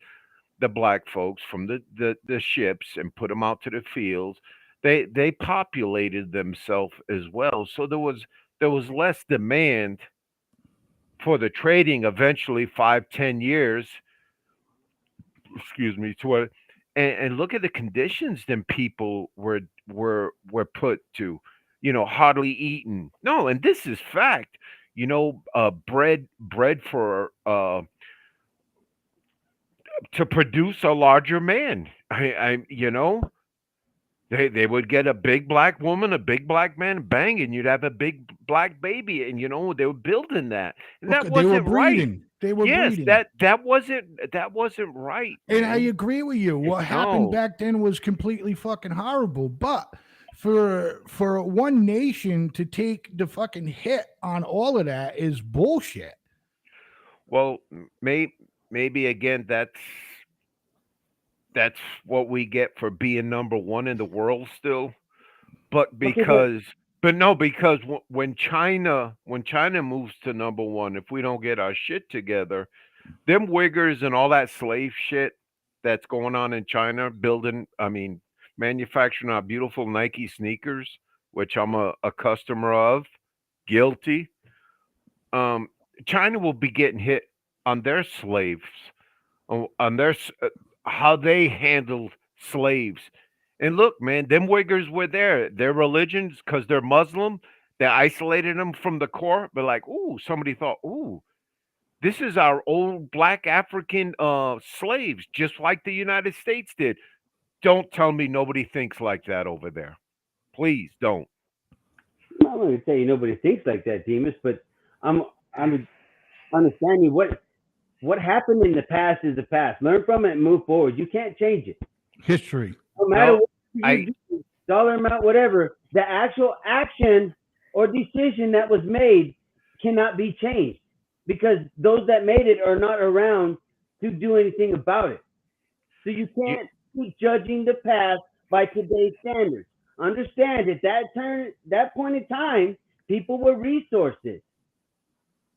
the black folks from the ships and put them out to the fields. They populated themselves as well. So there was less demand for the trading. Eventually, 5-10 years. Excuse me. And look at the conditions them people were put to. Hardly eaten. No, and this is fact. Bread for to produce a larger man. They would get a big black woman, a big black man, bang, and you'd have a big black baby, and they were building that, and that wasn't right. They were breeding. That wasn't right. And man. I agree with you. What happened back then was completely fucking horrible. But for one nation to take the fucking hit on all of that is bullshit. Well, maybe again that's what we get for being number one in the world still. But Okay, but because when China moves to number one, if we don't get our shit together, them Wiggers and all that slave shit that's going on in China, manufacturing our beautiful Nike sneakers, which I'm a customer of, guilty. Um, China will be getting hit on their slaves, on how they handled slaves. And look, man, them Uyghurs were there. Their religions, because they're Muslim, they isolated them from the core. But like, ooh, somebody thought, ooh, this is our old black African slaves, just like the United States did. Don't tell me nobody thinks like that over there. Please don't. I'm not going to tell you nobody thinks like that, Demas. But I'm understanding what happened in the past is the past. Learn from it and move forward. You can't change it. History. No matter No, what I you do, dollar amount, whatever, the actual action or decision that was made cannot be changed because those that made it are not around to do anything about it. So you you, can't keep judging the past by today's standards. Understand at that point in time, people were resources.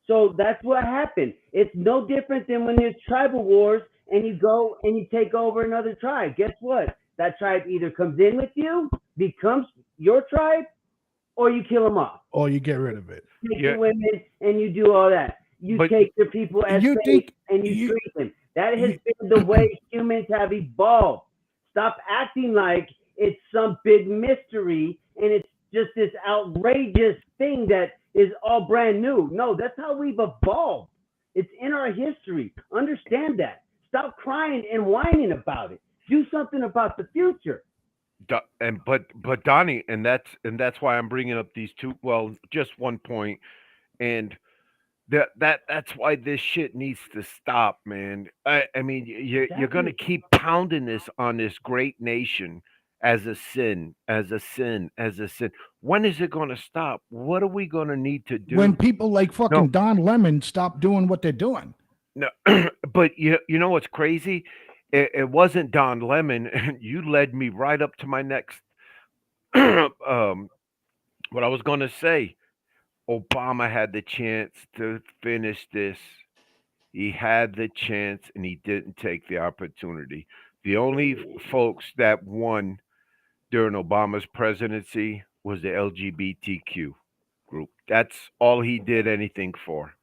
So that's what happened. It's no different than when there's tribal wars and you go and you take over another tribe. Guess what? That tribe either comes in with you, becomes your tribe, or you kill them off. Or you get rid of it. You take yeah, the women and you do all that. You but take the people as You slaves think and you you, treat them. That has you been the way humans have evolved. Stop acting like it's some big mystery and it's just this outrageous thing that is all brand new. No, that's how we've evolved. It's in our history. Understand that. Stop crying and whining about it. Do something about the future. but Donnie, and that's why I'm bringing up these two. Well, just one point, and that's why this shit needs to stop, man. I mean, you're gonna Exactly. keep pounding this on this great nation as a sin, as a sin, as a sin. When is it gonna stop? What are we gonna need to when do? people like No, fucking Don Lemon stop doing what they're doing. no, but you know what's crazy? It wasn't Don Lemon, and you led me right up to my next what I was gonna say. Obama had the chance to finish this. He had the chance and he didn't take the opportunity. The only folks that won during Obama's presidency was the LGBTQ group. That's all he did anything for.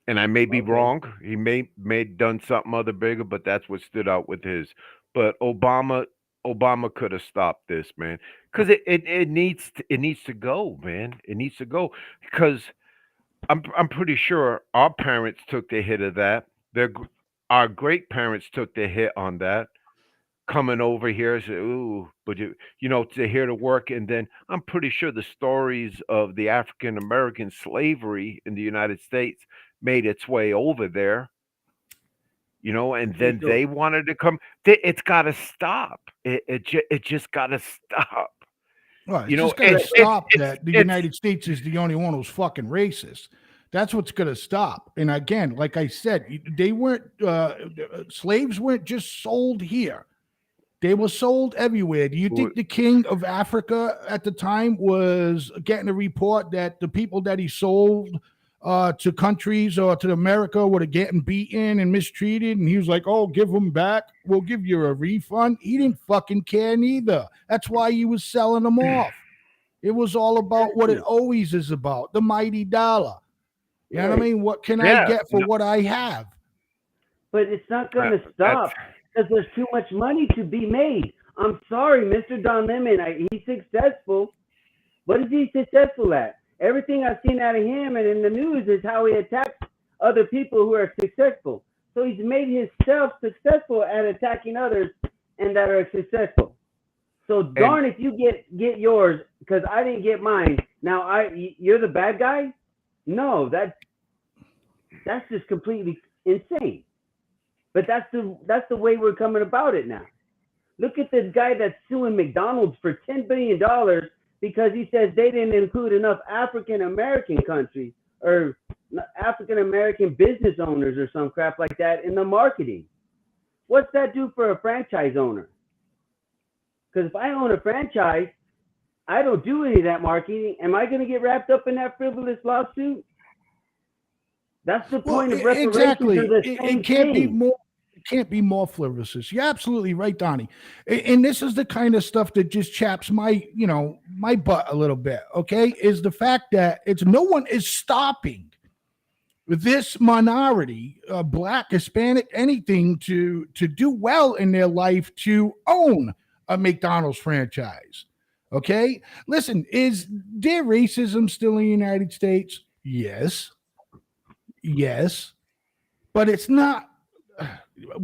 And I may be Okay. wrong. He may done something other bigger, but that's what stood out with his. But Obama could have stopped this, man, because it needs to go, man. It needs to go because I'm pretty sure our parents took the hit of that. Our great parents took the hit on that. Coming over here, say, ooh, but to hear the work, and then I'm pretty sure the stories of the African American slavery in the United States made its way over there. And Okay, then so they wanted to come. It's got to stop. It just got to stop. Well, it's You know, just got to it's but it's stop it's that the it's United States is the only one who's fucking racist. That's what's going to stop. And again, like I said, they weren't slaves weren't just sold here. They were sold everywhere. Do you think the king of Africa at the time was getting a report that the people that he sold to countries or to America were getting beaten and mistreated? And he was like, oh, give them back. We'll give you a refund. He didn't fucking care neither. That's why he was selling them off. It was all about what it exactly. always is about, the mighty dollar. You know what I Right. mean? What can I yeah. get for No, what I have? But it's not going to that's stop because there's too much money to be made. I'm sorry, Mr. Don Lemon. He's successful. What is he successful at? Everything I've seen out of him and in the news is how he attacks other people who are successful. So he's made himself successful at attacking others and that are successful. So and darn if you get yours because I didn't get mine. Now you're the bad guy. No, that's just completely insane. But that's the way we're coming about it now. Look at this guy that's suing McDonald's for $10 billion because he says they didn't include enough African American countries or African American business owners or some crap like that in the marketing. What's that do for a franchise owner? Because if I own a franchise, I don't do any of that marketing. Am I going to get wrapped up in that frivolous lawsuit? That's the point of reparations. Exactly. It can't be more. It can't be more frivolous. You're absolutely right, Donnie. And this is the kind of stuff that just chaps my butt a little bit. Okay, is the fact that no one is stopping this minority, Black, Hispanic, anything to do well in their life to own a McDonald's franchise. Okay, listen, is there racism still in the United States? Yes, but it's not.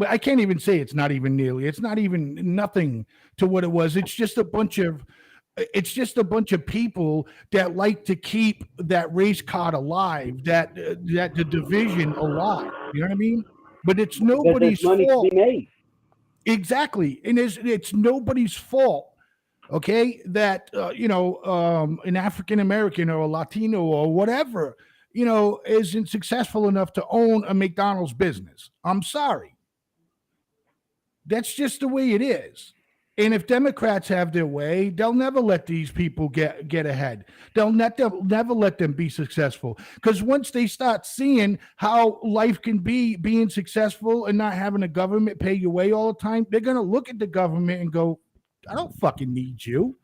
I can't even say it's not even nearly. It's not even nothing to what it was. It's just a bunch of people that like to keep that race card alive, that the division alive. You know what I mean? But it's nobody's fault. Exactly, and it's nobody's fault. Okay, that an African American or a Latino or whatever, isn't successful enough to own a McDonald's business. I'm sorry. That's just the way it is. And if Democrats have their way, they'll never let these people get ahead. They'll never let them be successful. Because once they start seeing how life can be being successful and not having the government pay your way all the time, they're going to look at the government and go, I don't fucking need you.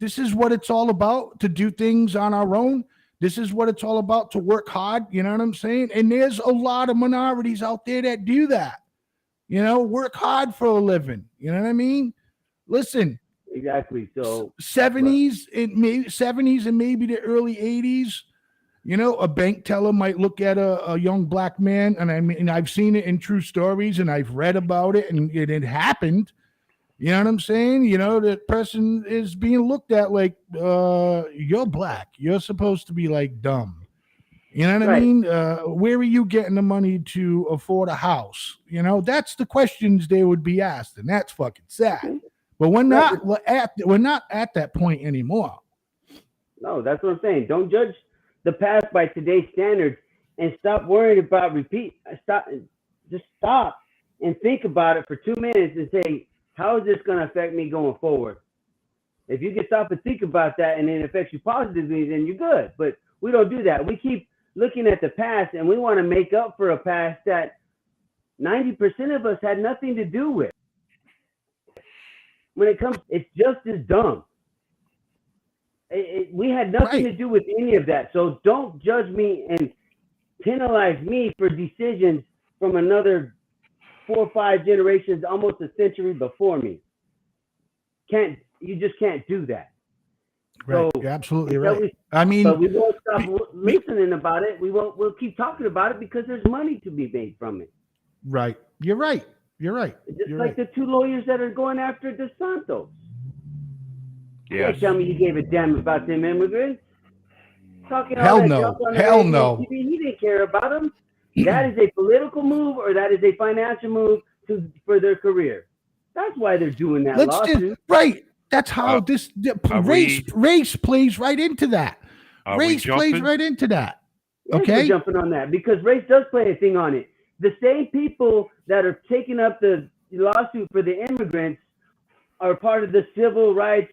This is what it's all about, to do things on our own. This is what it's all about, to work hard. You know what I'm saying? And there's a lot of minorities out there that do that. Work hard for a living. You know what I mean? Listen. Exactly. So 70s and maybe the early 80s, a bank teller might look at a young Black man, and I've seen it in true stories, and I've read about it, and it happened. You know what I'm saying? That person is being looked at like, you're Black. You're supposed to be like dumb. You know what I mean? Where are you getting the money to afford a house? That's the questions they would be asked, and that's fucking sad. But we're not at that point anymore. No, that's what I'm saying. Don't judge the past by today's standards, and stop worrying about Just stop and think about it for 2 minutes and say, how is this going to affect me going forward? If you can stop and think about that and it affects you positively, then you're good. But we don't do that. We keep looking at the past, and we want to make up for a past that 90% of us had nothing to do with. When it comes, it's just as dumb. We had nothing to do with any of that. So don't judge me and penalize me for decisions from another 4 or 5 generations, almost a century before me. You just can't do that. Right, so, you're absolutely right. But we won't stop listening about it. We'll keep talking about it because there's money to be made from it. Right. You're right. Just like the 2 lawyers that are going after DeSantos. Yes. Can't tell me you gave a damn about them immigrants. Talking all Hell that no. junk on the Hell radio no. TV, he didn't care about them. That is a political move, or that is a financial move for their career. That's why they're doing that lawsuit. Right. That's how race plays right into that. Race plays right into that. Yes, okay, we're jumping on that because race does play a thing on it. The same people that are taking up the lawsuit for the immigrants are part of the civil rights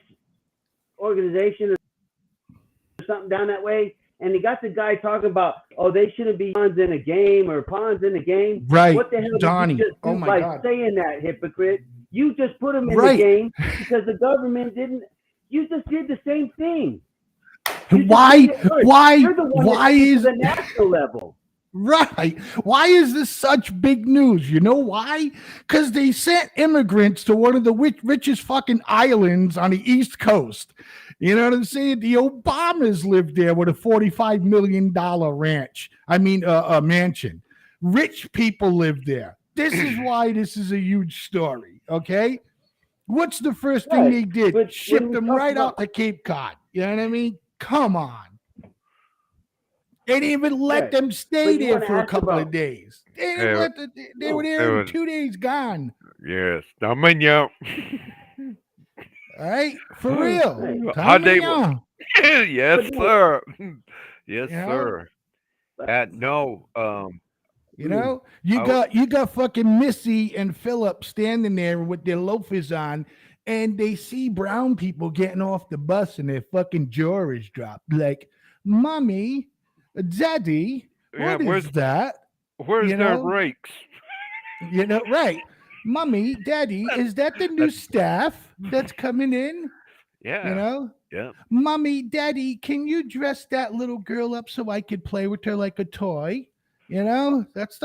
organization or something down that way. And they got the guy talking about, they shouldn't be pawns in a game or pawns in a game. Right. What the hell Donnie. did you just do my by God. saying that, hypocrite? You just put them in the game because the government didn't. You just did the same thing. Why is the national level? Right. Why is this such big news? You know why? Because they sent immigrants to one of the richest fucking islands on the East Coast. You know what I'm saying? The Obamas lived there with a $45 million ranch. A mansion. Rich people live there. This is why this is a huge story. Okay. What's the first thing they did? Ship them right out to Cape Cod. You know what I mean? Come on. They didn't even let Right. them stay you there wanna for a ask couple of about- days. They didn't Yeah. let they were there It in was- 2 days gone. Yes, Tamanya. All right, for real. Right. How they Tamaya. yes, But no- sir. Yes, You know? sir. No. You know, you got fucking Missy and Philip standing there with their loafers on, and they see brown people getting off the bus, and their fucking jaw is dropped. Like, mommy, daddy, Yeah, what is that? Where's You their know? rakes? You know, right? Mommy, daddy, is that the new staff that's coming in? Yeah. You know, Yeah. mommy, daddy, can you dress that little girl up so I could play with her like a toy? You know, that's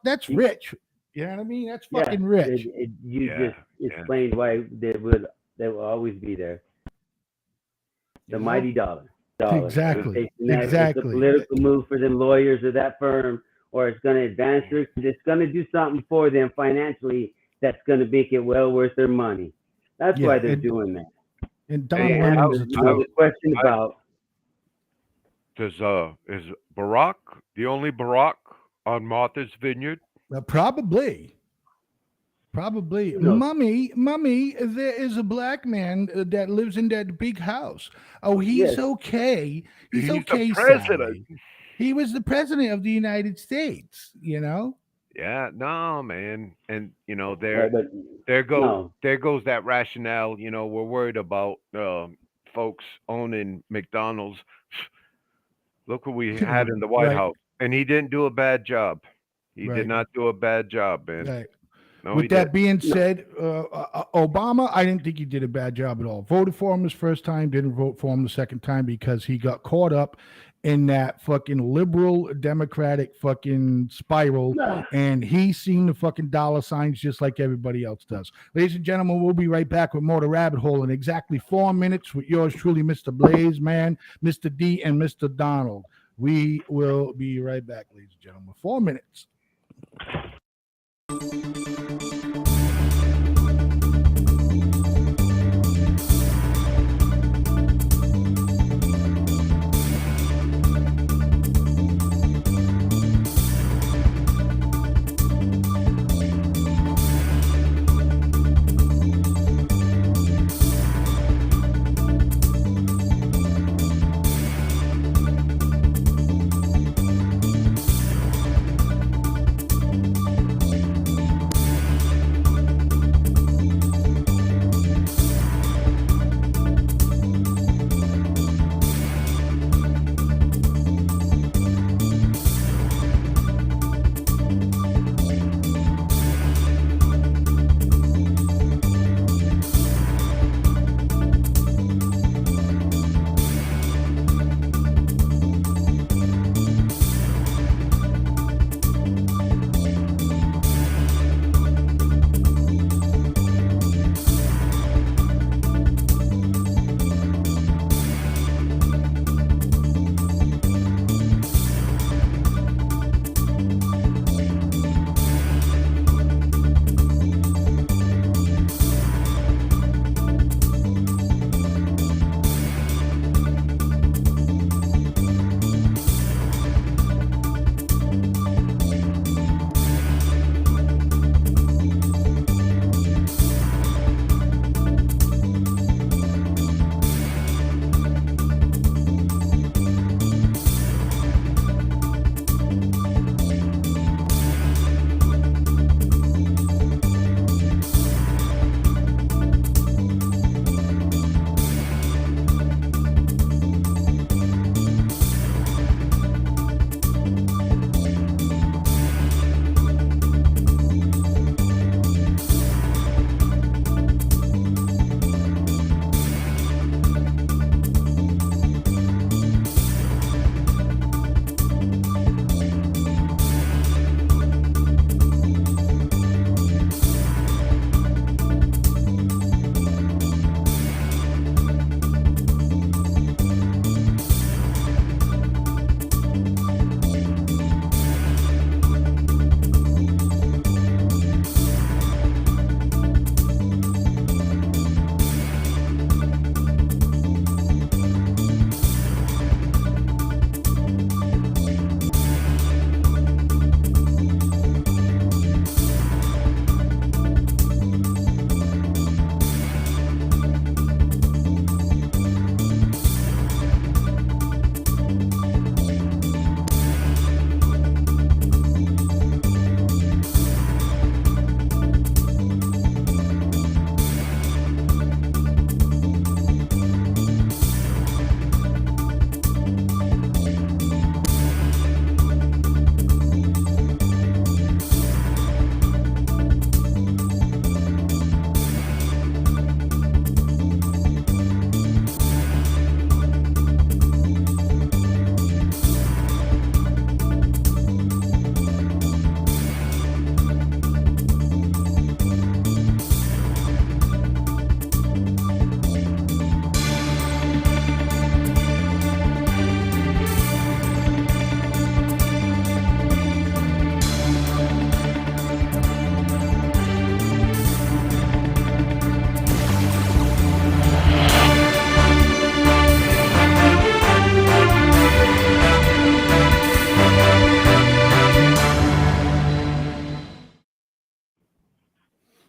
that's rich. You know what I mean? That's fucking rich. You Yeah, just explained why they will always be there. The You know? mighty dollar. Exactly. It's a Exactly. political move for them lawyers or that firm, or it's going to advance their. It's going to do something for them financially that's going to make it well worth their money. That's Yeah, why they're doing that. And Don And Lemon's a You know, twit. the question about Is Barack the only Barack on Martha's Vineyard? Probably. Who knows? Mommy, there is a black man that lives in that big house. Oh, he's Yes. okay. He's the okay, president. Sally. He was the president of the United States, you know? Yeah, no, man. And but there no. goes that rationale. We're worried about folks owning McDonald's. Look what we had in the White Right. House, and he didn't do a bad job. He Right. did not do a bad job, man. Right. No, With he that did. being said, Obama, I didn't think he did a bad job at all. Voted for him his first time, didn't vote for him the second time because he got caught up in that fucking liberal Democratic fucking spiral, and he's seen the fucking dollar signs just like everybody else does. Ladies and gentlemen, we'll be right back with more The Rabbit Hole in exactly 4 minutes with yours truly, Mr. Blaze, man, Mr. D, and Mr. Donald. We will be right back, ladies and gentlemen. 4 minutes.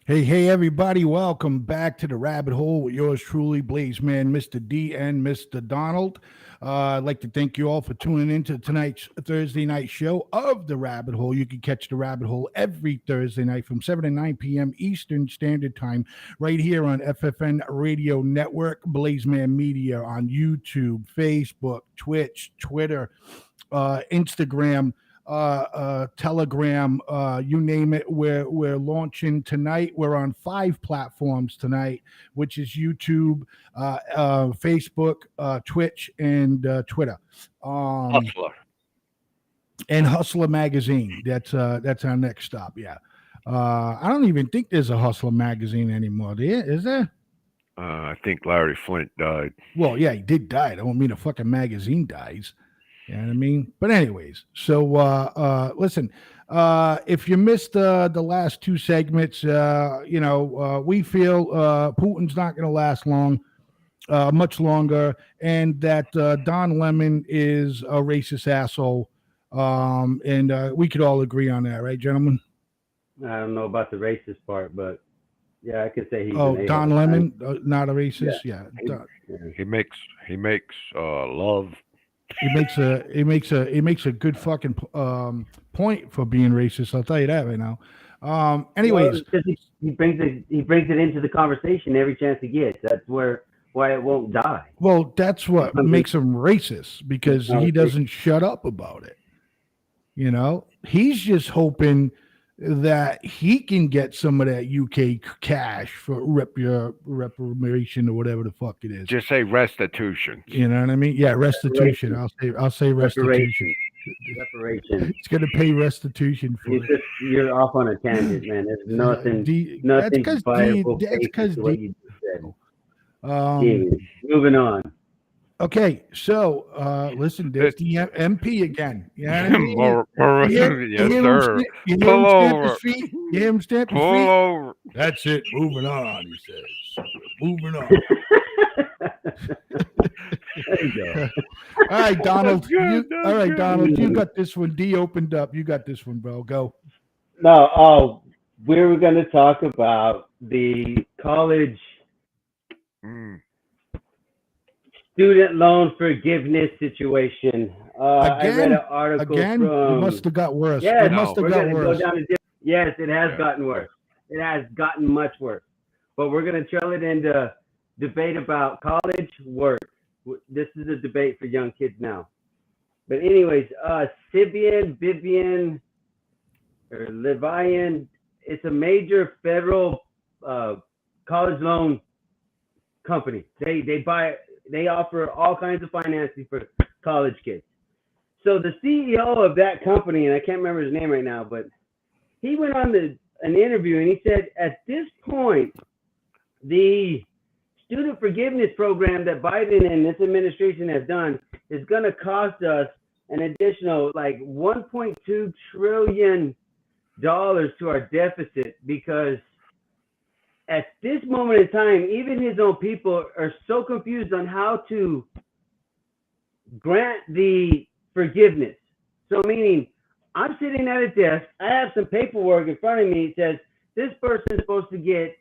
Hey, everybody. Welcome back to the Rabbit Hole with yours truly, Blazeman, Mr. D and Mr. Donald. I'd like to thank you all for tuning in to tonight's Thursday night show of the Rabbit Hole. You can catch the Rabbit Hole every Thursday night from 7 to 9 p.m. Eastern Standard Time right here on FFN Radio Network, Blazeman Media on YouTube, Facebook, Twitch, Twitter, Instagram, Telegram, you name it. We're launching tonight. We're on 5 platforms tonight, which is YouTube, Facebook, Twitch, and Twitter. Hustler. And Hustler Magazine. That's our next stop. Yeah. I don't even think there's a Hustler Magazine anymore. Is there? I think Larry Flint died. Well, yeah, he did die. I don't mean a fucking magazine dies. You know what I mean? But anyways, so listen, if you missed the last 2 segments, we feel Putin's not going to last much longer, and that Don Lemon is a racist asshole, and we could all agree on that, right, gentlemen? I don't know about the racist part, but yeah, I could say he's. Don Lemon, not a racist. Yeah. He makes love. He makes a good fucking point for being racist. I'll tell you that right now. Anyways, well, he brings it into the conversation every chance he gets. That's why it won't die. Well, that's what makes him racist, because he doesn't shut up about it. You know, he's just hoping that he can get some of that UK cash for reparation or whatever the fuck it is. Just say restitution. You know what I mean? Yeah, restitution. I'll say restitution. Reparation. It's going to pay restitution for it. You're off on a tangent, man. There's nothing. That's because what you just said. Moving on. Okay, so listen, there's the MP again. Yeah, you know yes, sir. Pull over. You hear him stamp his feet? Pull over. That's it. Moving on, he says. Moving on. There you go. All right, Donald. Donald. You got this one. D opened up. You got this one, bro. Go. No, we were going to talk about the college student loan forgiveness situation. I read an article it must have got worse. Yes, it must have got worse. Yes, it has gotten worse. It has gotten much worse. But we're going to trail it into debate about college work. This is a debate for young kids now. But anyways, Vivian, or Levian, it's a major federal college loan company. They offer all kinds of financing for college kids. So the CEO of that company, and I can't remember his name right now, but he went on an interview and he said, at this point, the student forgiveness program that Biden and this administration has done is going to cost us an additional like $1.2 trillion to our deficit, because at this moment in time, even his own people are so confused on how to grant the forgiveness. So meaning, I'm sitting at a desk, I have some paperwork in front of me. It says, this person is supposed to get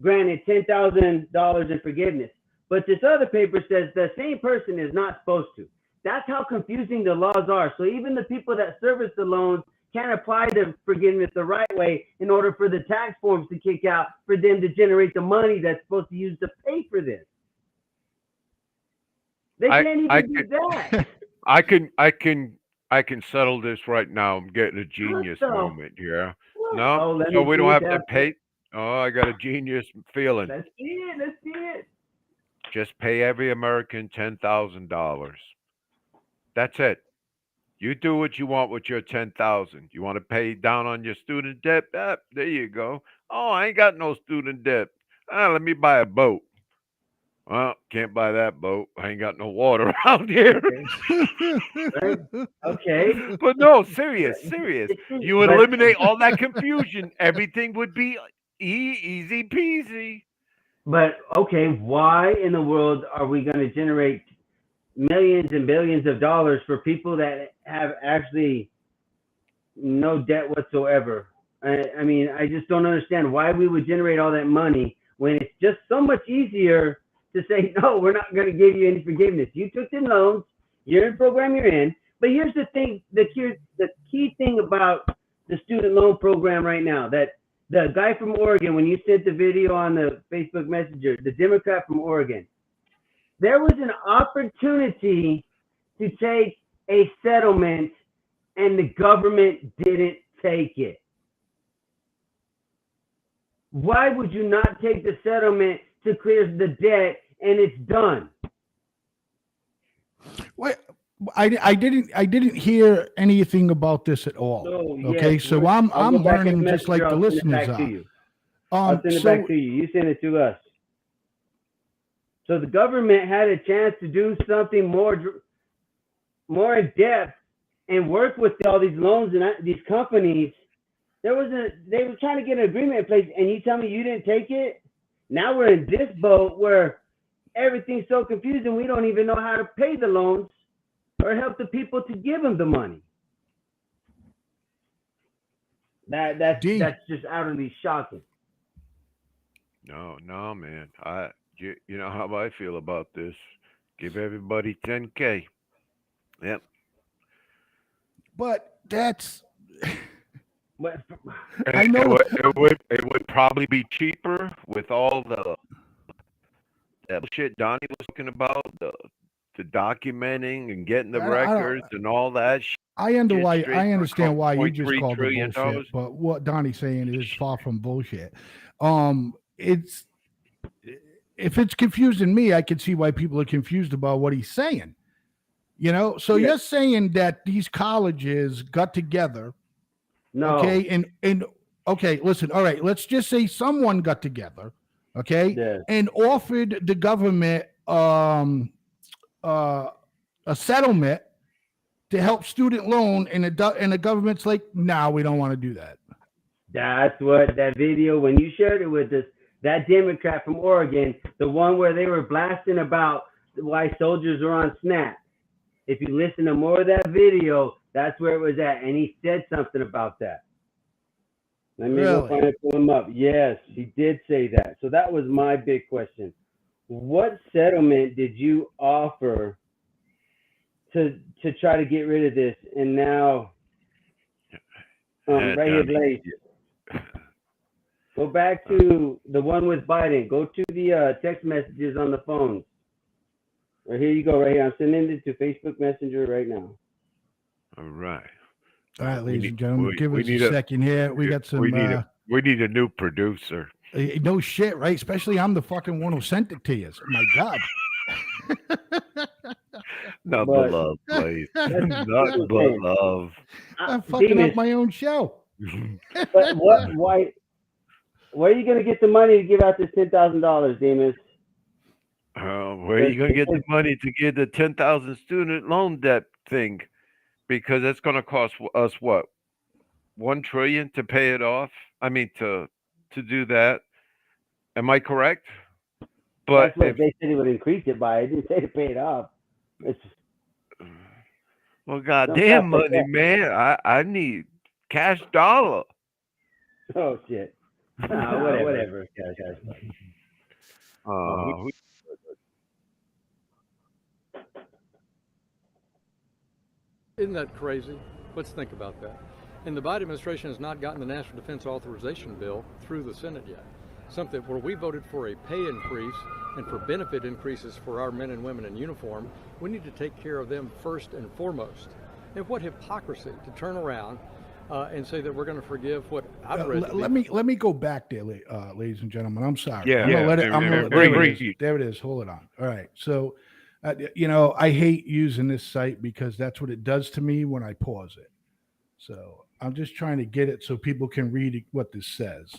granted $10,000 in forgiveness. But this other paper says the same person is not supposed to. That's how confusing the laws are. So even the people that service the loans can't apply the forgiveness the right way in order for the tax forms to kick out for them to generate the money that's supposed to use to pay for this. They can't even do that. I can settle this right now. I'm getting a genius moment here. No, so we don't have to pay. Oh, I got a genius feeling. Let's see it. Just pay every American $10,000. That's it. You do what you want with your $10,000. You want to pay down on your student debt? There you go. Oh, I ain't got no student debt. Let me buy a boat. Well, can't buy that boat. I ain't got no water out here. Okay. But no, serious. You would eliminate all that confusion. Everything would be easy peasy. But okay, why in the world are we going to generate millions and billions of dollars for people that have actually no debt whatsoever? I mean, I just don't understand why we would generate all that money when it's just so much easier to say, no, we're not going to give you any forgiveness. You took the loans, you're in the program you're in. But here's the thing, the key thing about the student loan program right now, that the guy from Oregon, when you sent the video on the Facebook Messenger, the Democrat from Oregon, there was an opportunity to take a settlement and the government didn't take it. Why would you not take the settlement to clear the debt and it's done? Wait, I didn't hear anything about this at all. So, Okay, yes, so I'll I'm go back learning and just like Messenger, the I'll send it listeners back to are. you. I'll send it back to you. You send it to us. So the government had a chance to do something more in depth and work with all these loans and these companies. They were trying to get an agreement in place, and you tell me you didn't take it? Now we're in this boat where everything's so confusing, we don't even know how to pay the loans or help the people to give them the money. That's just utterly shocking. No, man. You know how I feel about this. Give everybody 10K. Yep. But that's. I know it would probably be cheaper with all that shit Donnie was talking about, the documenting and getting the records and all that shit. I understand why you just called it bullshit, but what Donnie's saying is far from bullshit. If it's confusing me, I can see why people are confused about what he's saying. You know, so you're saying that these colleges got together. No. Okay, and okay, listen. All right, let's just say someone got together, okay, and offered the government a settlement to help student loan, and the government's like, nah, we don't want to do that. That's what that video, when you shared it with us, that Democrat from Oregon, the one where they were blasting about why soldiers are on SNAP. If you listen to more of that video, that's where it was at. And he said something about that. Let me go find it, pull him up. Yes, he did say that. So that was my big question. What settlement did you offer to try to get rid of this? And now, right here, Blaze. Go back to the one with Biden. Go to the text messages on the phones. Or here you go, right here. I'm sending it to Facebook Messenger right now. All right. All right, ladies and gentlemen, give us a second here. We got some. We need a new producer. No shit, right? Especially I'm the fucking one who sent it to you. My God. Not but love, please. Not but love. I'm fucking up my own show. But why are you going to get the money to give out this $10,000, Demas? Where are you going to get the money to get the 10,000 student loan debt thing? Because it's going to cost us what? $1 trillion to pay it off. I mean, to do that. Am I correct? But that's what they said it would increase it by. I didn't say to pay it off. Well, goddamn money, man. I need cash dollar. Oh shit. Whatever. Isn't that crazy? Let's think about that. And the Biden administration has not gotten the National Defense Authorization Bill through the Senate yet. Something where we voted for a pay increase and for benefit increases for our men and women in uniform. We need to take care of them first and foremost. And what hypocrisy to turn around and say that we're going to forgive what I've read. Let me go back there, ladies and gentlemen. I'm sorry. Yeah, there it is. Hold it on. All right. So, I hate using this site because that's what it does to me when I pause it. So I'm just trying to get it so people can read what this says.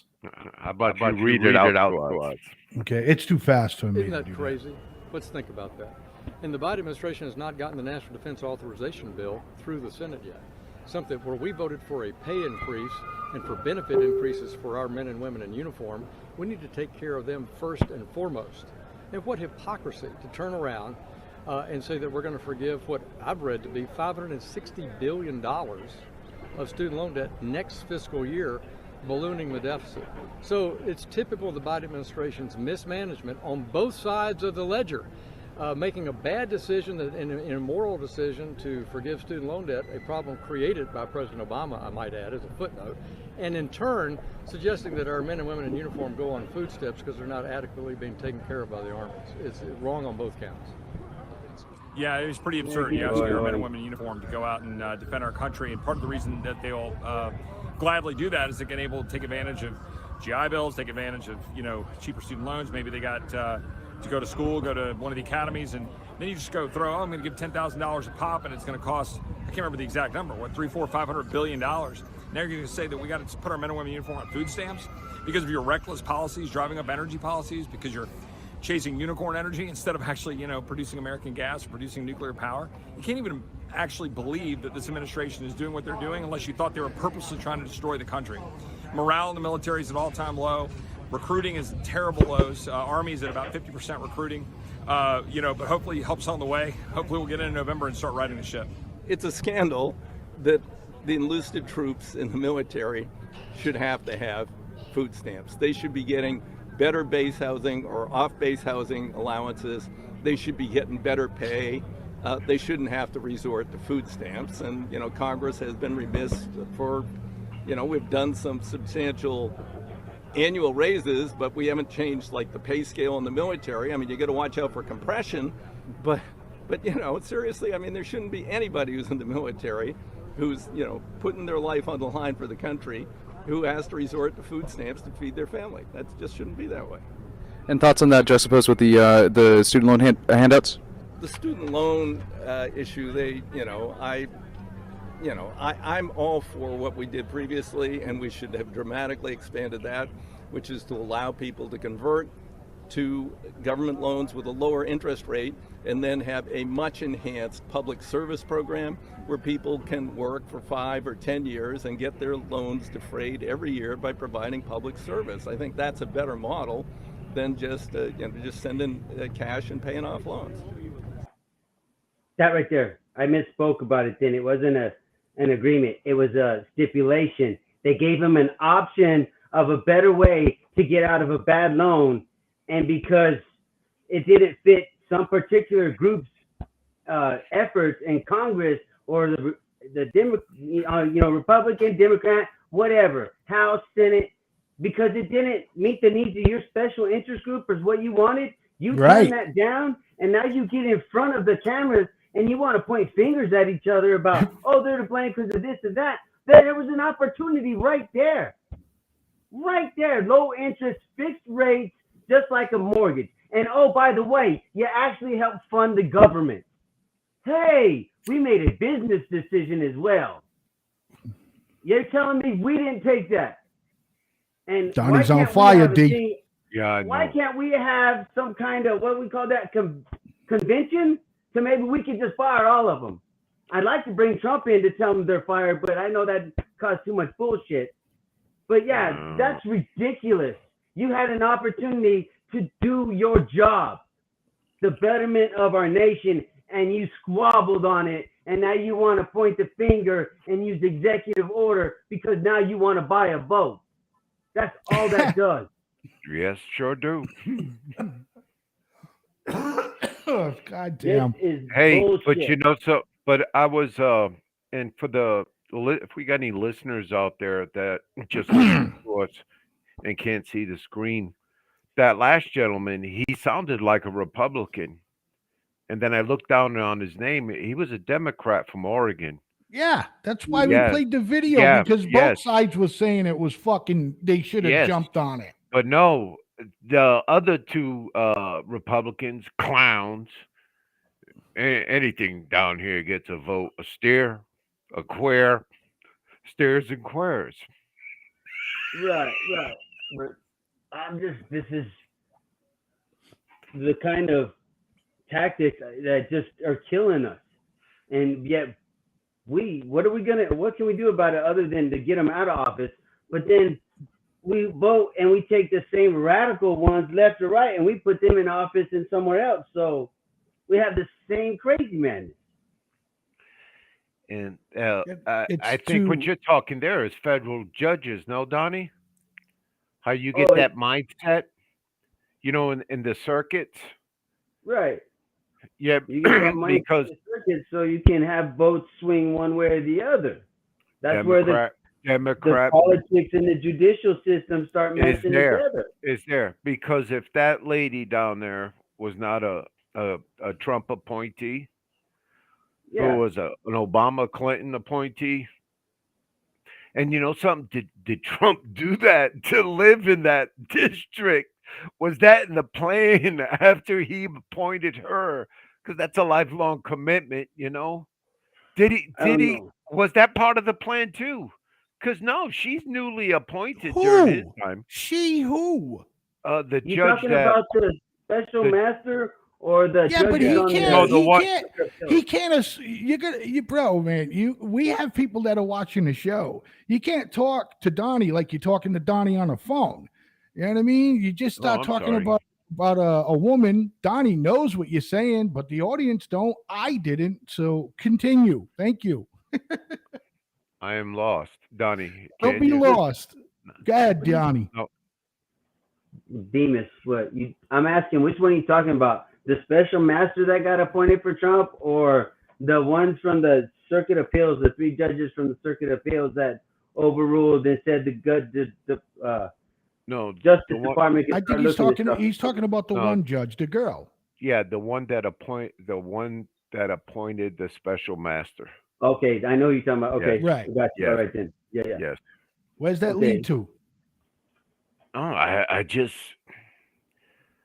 How about you read it out to us? Okay, it's too fast for me. Isn't that crazy? Let's think about that. And the Biden administration has not gotten the National Defense Authorization Bill through the Senate yet. Something where we voted for a pay increase and for benefit increases for our men and women in uniform. We need to take care of them first and foremost. And what hypocrisy to turn around and say that we're going to forgive what I've read to be $560 billion of student loan debt next fiscal year, ballooning the deficit. So it's typical of the Biden administration's mismanagement on both sides of the ledger. Making a bad decision, an immoral decision to forgive student loan debt, a problem created by President Obama, I might add, as a footnote, and in turn suggesting that our men and women in uniform go on food stamps because they're not adequately being taken care of by the armies. It's wrong on both counts. Yeah, it was pretty absurd. You ask our men and women in uniform to go out and defend our country, and part of the reason that they'll gladly do that is they're going to able to take advantage of GI Bills, take advantage of cheaper student loans. Maybe they got to go to school, go to one of the academies, and then you just go throw, I'm going to give $10,000 a pop, and it's going to cost, I can't remember the exact number, what, $500 billion. Now you're going to say that we got to put our men and women in uniform on food stamps because of your reckless policies, driving up energy policies, because you're chasing unicorn energy instead of actually, producing American gas, producing nuclear power. You can't even actually believe that this administration is doing what they're doing unless you thought they were purposely trying to destroy the country. Morale in the military is at all-time low. Recruiting is terrible lows. Army's at about 50% recruiting, but hopefully help's on the way. Hopefully we'll get in November and start riding the ship. It's a scandal that the enlisted troops in the military should have to have food stamps. They should be getting better base housing or off-base housing allowances. They should be getting better pay. They shouldn't have to resort to food stamps. And, Congress has been remiss for, we've done some substantial annual raises, but we haven't changed like the pay scale in the military. I mean, you got to watch out for compression, but seriously, I mean, there shouldn't be anybody who's in the military who's, putting their life on the line for the country who has to resort to food stamps to feed their family. That just shouldn't be that way. And thoughts on that, juxtaposed with the student loan handouts? The student loan issue, I'm all for what we did previously, and we should have dramatically expanded that, which is to allow people to convert to government loans with a lower interest rate and then have a much enhanced public service program where people can work for 5 or 10 years and get their loans defrayed every year by providing public service. I think that's a better model than just sending cash and paying off loans. That right there, I misspoke about it then. It wasn't an agreement. It was a stipulation. They gave them an option of a better way to get out of a bad loan. And because it didn't fit some particular group's efforts in Congress or the Republican, Democrat, whatever, House, Senate, because it didn't meet the needs of your special interest group or what you wanted, you turn that down, and now you get in front of the cameras and you want to point fingers at each other about, oh, they're to blame because of this and that. There was an opportunity right there. Right there, low interest, fixed rates, just like a mortgage. And oh, by the way, you actually help fund the government. Hey, we made a business decision as well. You're telling me we didn't take that? And Donnie's on fire, D. Yeah, I know. Why can't we have some kind of, what we call that, convention? So maybe we could just fire all of them. I'd like to bring Trump in to tell them they're fired, but I know that caused too much bullshit. But yeah, that's ridiculous. You had an opportunity to do your job, the betterment of our nation, and you squabbled on it. And now you want to point the finger and use executive order because now you want to buy a vote. That's all that does. Yes, sure do. Oh, God damn. Hey, bullshit. but I was, and for if we got any listeners out there that just listen to us and can't see the screen, that last gentleman, he sounded like a Republican. And then I looked down on his name. He was a Democrat from Oregon. Yeah, that's why we played the video, because both sides were saying it was fucking, they should have jumped on it. But no, the other two Republicans, clowns, anything down here gets a vote. A steer, a queer, steers and queers. Right. But this is the kind of tactics that just are killing us. And yet what can we do about it other than to get them out of office? But then we vote and we take the same radical ones left or right and we put them in office and somewhere else. So we have the same crazy madness. And I think what you're talking there is federal judges, no, Donnie? How you get Oh, that mindset, in the circuits. right. Yeah, You get that money because in the circuit so you can have votes swing one way or the other. That's where the Democrat politics and the judicial system start is meshing there. together. Is there because if that lady down there was not a Trump appointee, who Yeah. was an Obama Clinton appointee, and you know something, did Trump do that to live in that district? Was that in the plan after he appointed her? Because that's a lifelong commitment, Did he? I Did don't he? know. Was that part of the plan too? Because no, she's newly appointed during his Who? time. She who? The You judge talking that about the special the master or the Yeah, but judges he on can't. no the the He one can't. He can't. You're gonna, bro, man. We have people that are watching the show. You can't talk to Donnie like you're talking to Donnie on the phone. You know what I mean? You just Oh, start I'm talking sorry. about a woman. Donnie knows what you're saying, but the audience don't. I didn't. So continue. Thank you. I am lost, Donnie. Don't Can be you? lost. Go ahead, Donnie. No, Demas. I'm asking which one are you talking about? The special master that got appointed for Trump, or the ones from the Circuit Appeals, the 3 judges from the Circuit Appeals that overruled and said the no, Justice the one. Department I can think start looking at stuff. he's talking about the No, one judge, the girl. yeah, the one that appointed the special master. Okay, I know who you're talking about. Yes, Okay, Right. I got you. yes, All right then. Yeah, yeah. yes. Where's that Okay. lead to? Oh, I just.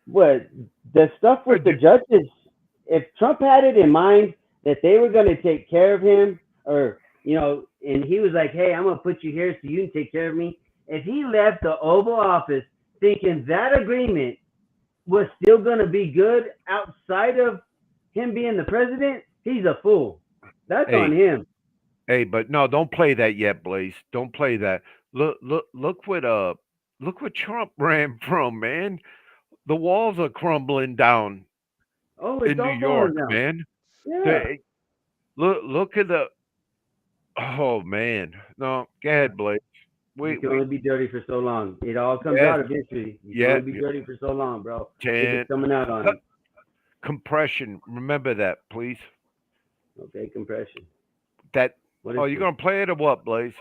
What the stuff with the Dude, judges? If Trump had it in mind that they were going to take care of him, or and he was like, "Hey, I'm going to put you here so you can take care of me." If he left the Oval Office thinking that agreement was still going to be good outside of him being the president, he's a fool. That's on hey, him. hey, but no, don't play that yet, Blaze. Don't play that. Look what Trump ran from, man. The walls are crumbling down Oh, it's in New all falling York, down. man. Yeah. They, look at the. Oh man, no, go ahead, Blaze. You can only be dirty for so long. It all comes Yes, out eventually. You can yeah, only be dirty for so long, bro. can It's coming out on him. compression. Remember that, please. Okay, compression. That. What is Oh, you this? gonna play it or what, Blaze?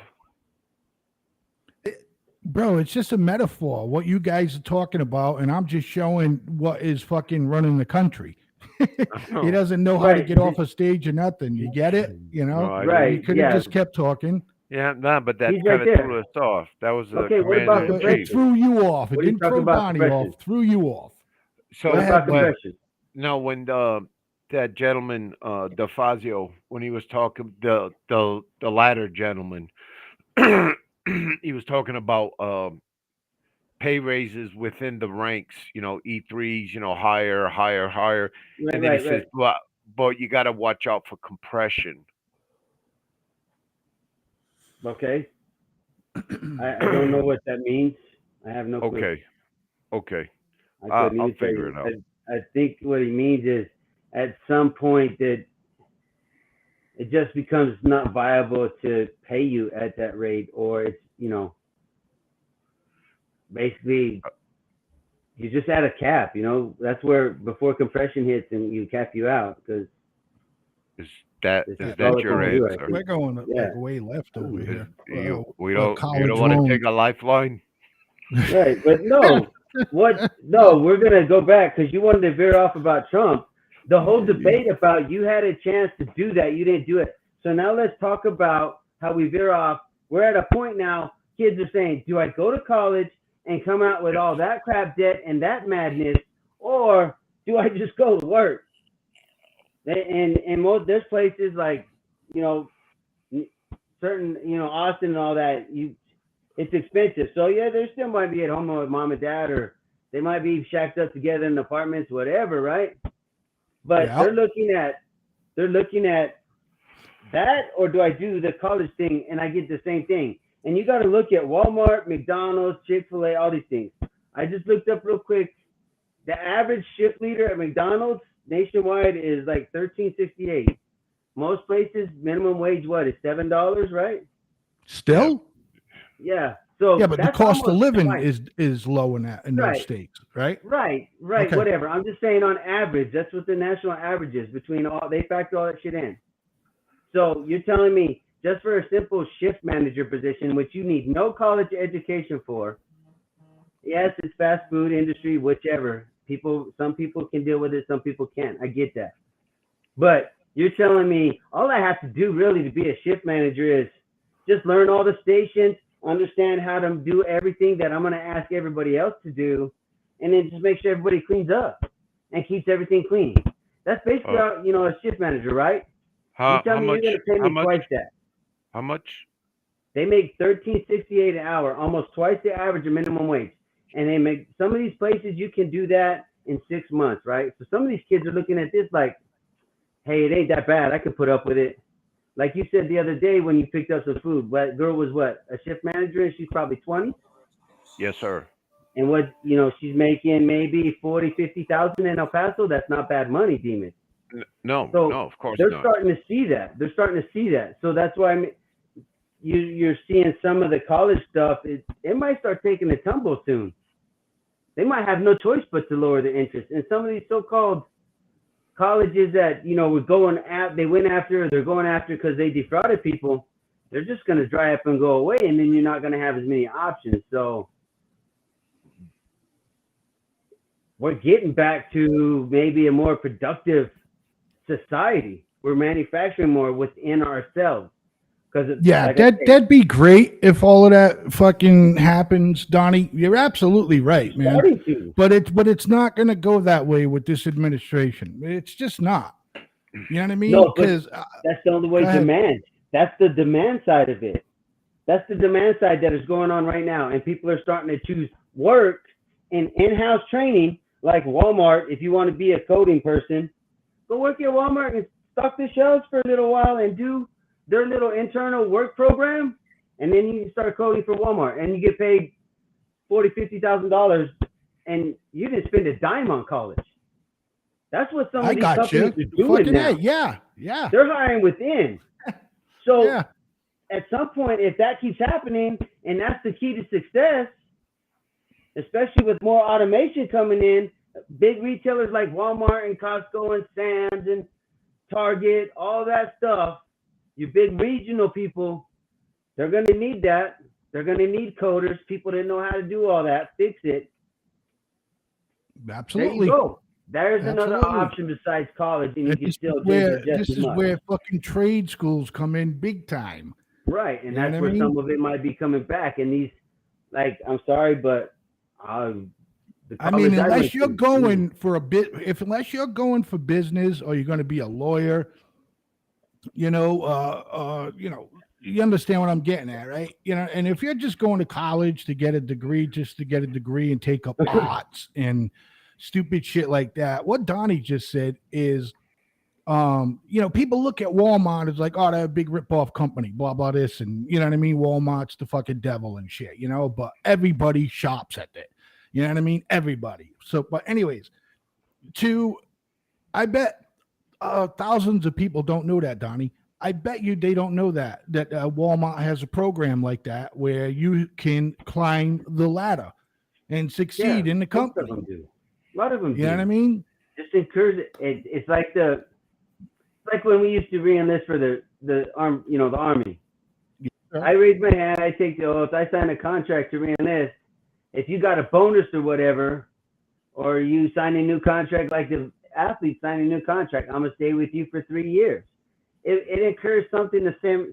Bro, it's just a metaphor, what you guys are talking about, and I'm just showing what is fucking running the country. He doesn't know how to Right. get off a stage or nothing. You get it? No, I You Right. could have Yeah. just kept talking. Yeah, nah, but that He's right kind of there. threw us off. That was the Okay, what commander about in compression? It chief. threw you off. It What are you didn't talking throw about Donnie compression? off. Threw you off. So What Go about ahead, Blaze. compression? no, when that gentleman DeFazio, when he was talking, the latter gentleman, he was talking about pay raises within the ranks, E3s, higher, higher, higher. Right, And then he right, says, right. well, but you got to watch out for compression. Okay. I don't know what that means. I have no clue. Okay. I couldn't I'll even tell figure you. it out. I think what he means is at some point that it just becomes not viable to pay you at that rate, or it's basically you just at a cap. That's where before compression hits and you cap you out because Is that this is is all that it your can do, I answer? think. We're going Yeah. like way left over Is, here. you we A don't you college don't want to loan. take a lifeline? Right, but no, we're gonna go back because you wanted to veer off about Trump. The whole debate about you had a chance to do that, you didn't do it. So now let's talk about how we veer off. We're at a point now. Kids are saying, "Do I go to college and come out with all that crap debt and that madness, or do I just go to work?" And most there's places like certain Austin and all that it's expensive. So yeah, they still might be at home with mom and dad, or they might be shacked up together in apartments, whatever, right? But Yeah. they're looking at that, or do I do the college thing and I get the same thing? And you got to look at Walmart, McDonald's, Chick-fil-A, all these things. I just looked up real quick. The average shift leader at McDonald's nationwide is like $13.68. Most places minimum wage is $7, right? Still? Yeah. So Yeah, but the that's cost of almost living twice. is low in those Right. states, right? Right, Okay. whatever. I'm just saying on average, that's what the national average is between all, they factor all that shit in. So you're telling me just for a simple shift manager position, which you need no college education for, yes, it's fast food industry, whichever. Some people can deal with it, some people can't. I get that. But you're telling me all I have to do really to be a shift manager is just learn all the stations, understand how to do everything that I'm going to ask everybody else to do, and then just make sure everybody cleans up and keeps everything clean. That's basically a shift manager, right? You tell me you're going to pay me twice that. How much? They make $13.68 an hour, almost twice the average of minimum wage. And they make some of these places you can do that in 6 months, right? So some of these kids are looking at this like, hey, it ain't that bad. I could put up with it. Like you said the other day when you picked up some food, that girl was what, a shift manager, and she's probably 20. Yes, sir. And what, she's making maybe 40, 50,000 in El Paso. That's not bad money, Demon. No, So of course they're not. starting to see that. So that's why you're seeing some of the college stuff. It might start taking a tumble soon. They might have no choice but to lower the interest. And some of these so-called colleges that they went after, or they're going after because they defrauded people, they're just going to dry up and go away, and then you're not going to have as many options. So we're getting back to maybe a more productive society. We're manufacturing more within ourselves. Yeah, that'd be great if all of that fucking happens, Donnie. You're absolutely right, man. But it's not going to go that way with this administration. It's just not. You know what I mean? No, because that's the only way demand. That's the demand side of it. That's the demand side that is going on right now, and people are starting to choose work and in-house training, like Walmart. If you want to be a coding person, go work at Walmart and stock the shelves for a little while and do their little internal work program, and then you start coding for Walmart, and you get paid $40,000, $50,000, and you didn't spend a dime on college. That's what some of these companies are doing now. Yeah. They're hiring within. So at some point, if that keeps happening, and that's the key to success, especially with more automation coming in, big retailers like Walmart and Costco and Sam's and Target, all that stuff, your big regional people, they're going to need that. They're going to need coders, people that know how to do all that, fix it. Absolutely. There you go. There's another option besides college, and you can still do it just this is where fucking trade schools come in big time. Right, and that's where some of it might be coming back. And these, like, I'm sorry, but unless you're going for unless you're going for business or you're going to be a lawyer, you understand what I'm getting at, right? And if you're just going to college to get a degree, and take up arts and stupid shit like that, what Donnie just said is, people look at Walmart as like, oh, they're a big rip-off company, blah, blah, this, and you know what I mean? Walmart's the fucking devil and shit, but everybody shops at it. You know what I mean? Everybody. So, but anyways, I bet thousands of people don't know that, Donnie. I bet you they don't know that Walmart has a program like that where you can climb the ladder and succeed in the company. A lot of them do. You know what I mean? Just encourage it. It's like when we used to re-enlist for the Army. Yeah. I raise my hand, I take the oath, I sign a contract to re-enlist. If you got a bonus or whatever, or you sign a new contract like the athletes sign a new contract, I'm going to stay with you for 3 years. It encouraged something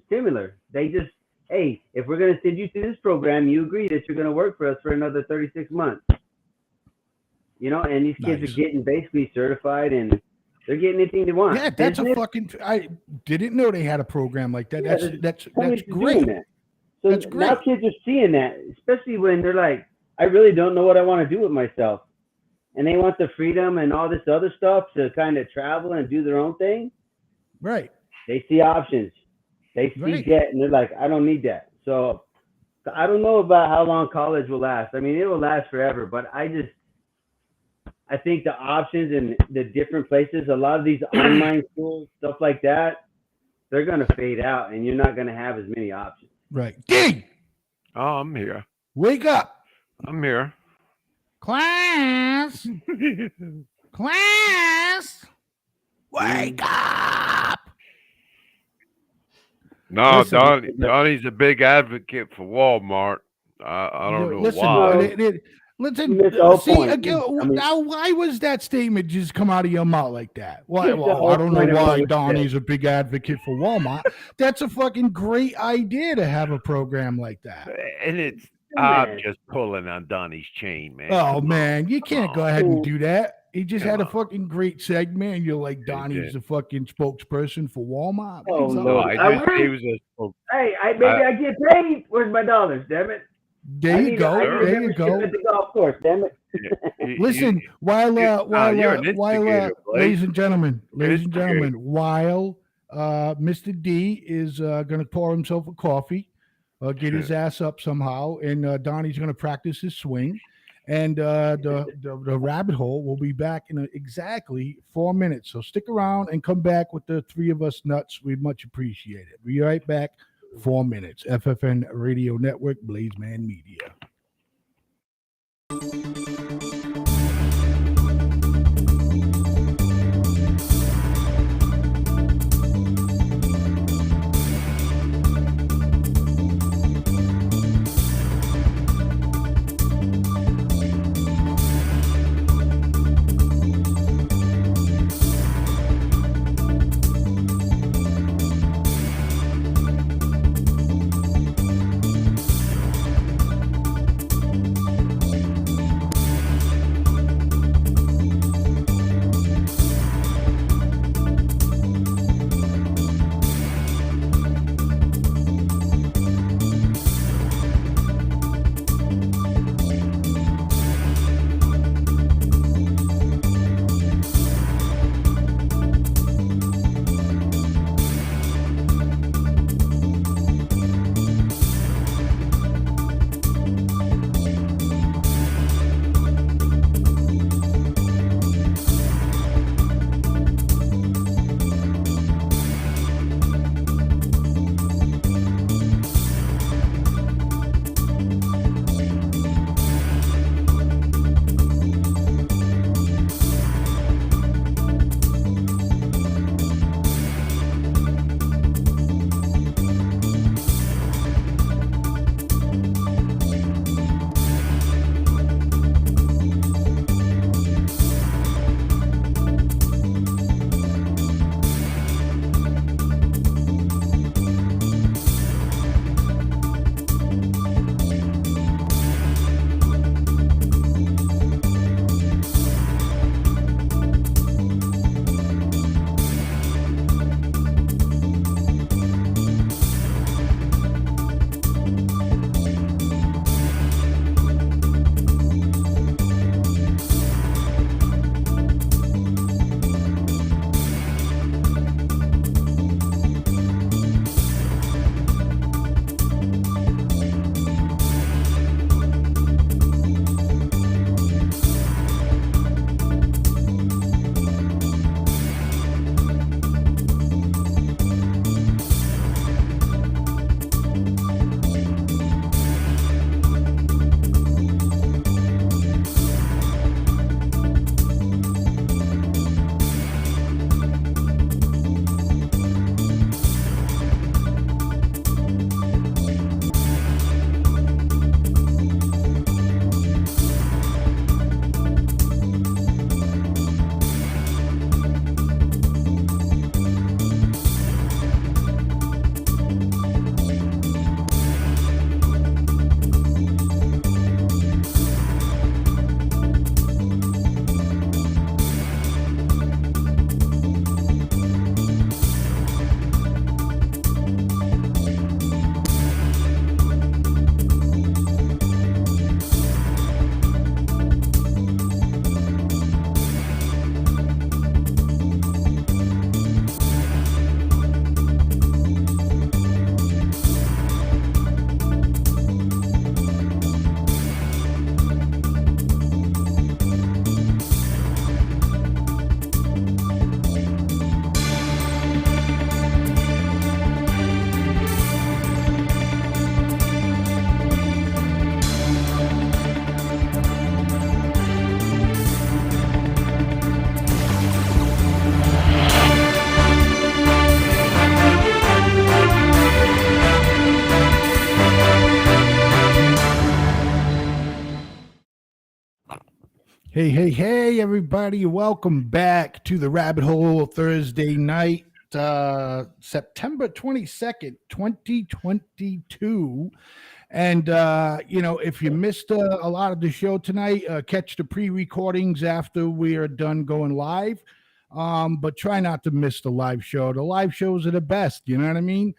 similar. They just, hey, if we're going to send you through this program, you agree that you're going to work for us for another 36 months. And these kids are getting basically certified, and they're getting anything they want. Yeah, that's I didn't know they had a program like that. Yeah, that's great. So that's great. Now kids are seeing that, especially when they're like, I really don't know what I want to do with myself. And they want the freedom and all this other stuff to kind of travel and do their own thing. Right. They see options. They see debt, and they're like, I don't need that. So I don't know about how long college will last. I mean, it will last forever, but I think the options and the different places, a lot of these online schools, stuff like that, they're going to fade out, and you're not going to have as many options. Right. Dang! Oh, I'm here. Wake up. I'm here. Class. Class. Wake up. No, Listen, Donnie's a big advocate for Walmart. I don't know listen, why. listen. You missed the whole See point. again. I mean- Now, why was that statement just come out of your mouth like that? Why? Missed the Well, whole I don't know point of what why was Donnie's a big advocate for Walmart. That's a fucking great idea to have a program like that. And it's Man. I'm just pulling on Donnie's chain, man. Oh Come man, you can't go ahead and do that. He just Come had a on. fucking great segment, and you're like, He Donnie's did. the fucking spokesperson for Walmart. Oh, What's up? No, Lord. I I just he wish. was a spoke. Hey, maybe I get paid. Where's my dollars? Damn it! There you go. There you go. At the golf course. Damn it! Listen, while you're an instigator, Blake. ladies and gentlemen, Instigator. while Mr. D is going to pour himself a coffee, get his ass up somehow, and Donnie's going to practice his swing, and the rabbit hole will be back in exactly 4 minutes. So stick around and come back with the three of us nuts. We'd much appreciate it. Be right back. 4 minutes. FFN Radio Network, Blazeman Media. Hey, everybody. Welcome back to the Rabbit Hole Thursday night, September 22nd, 2022. And, if you missed a lot of the show tonight, catch the pre-recordings after we are done going live. But try not to miss the live show. The live shows are the best. You know what I mean?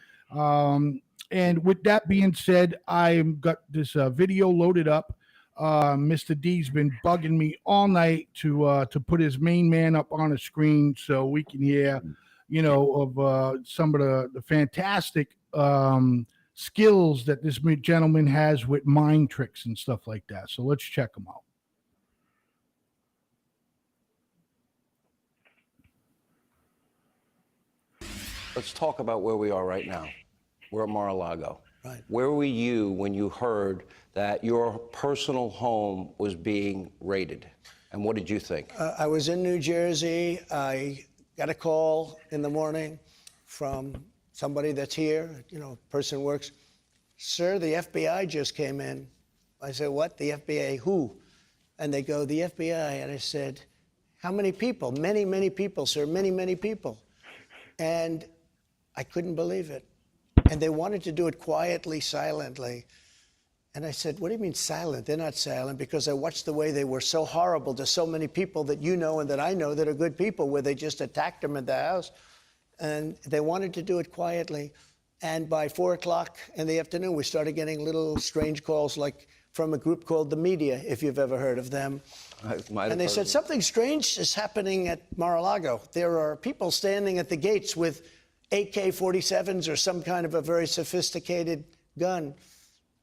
And with that being said, I've got this video loaded up. Mr. D's been bugging me all night to put his main man up on the screen so we can hear, of some of the fantastic skills that this gentleman has with mind tricks and stuff like that. So let's check them out. Let's talk about where we are right now. We're at Mar-a-Lago. Right. Where were you when you heard that your personal home was being raided? And what did you think? I was in New Jersey. I got a call in the morning from somebody that's here, person works. Sir, the FBI just came in. I said, what? The FBI? Who? And they go, the FBI. And I said, how many people? Many, many people, sir. Many, many people. And I couldn't believe it. And they wanted to do it quietly, silently. And I said, what do you mean silent? They're not silent, because I watched the way they were so horrible to so many people that you know and that I know that are good people, where they just attacked them at the house. And they wanted to do it quietly. And by 4 o'clock in the afternoon, we started getting little strange calls, like from a group called The Media, if you've ever heard of them. And they said, something strange is happening at Mar-a-Lago. There are people standing at the gates with AK-47s or some kind of a very sophisticated gun.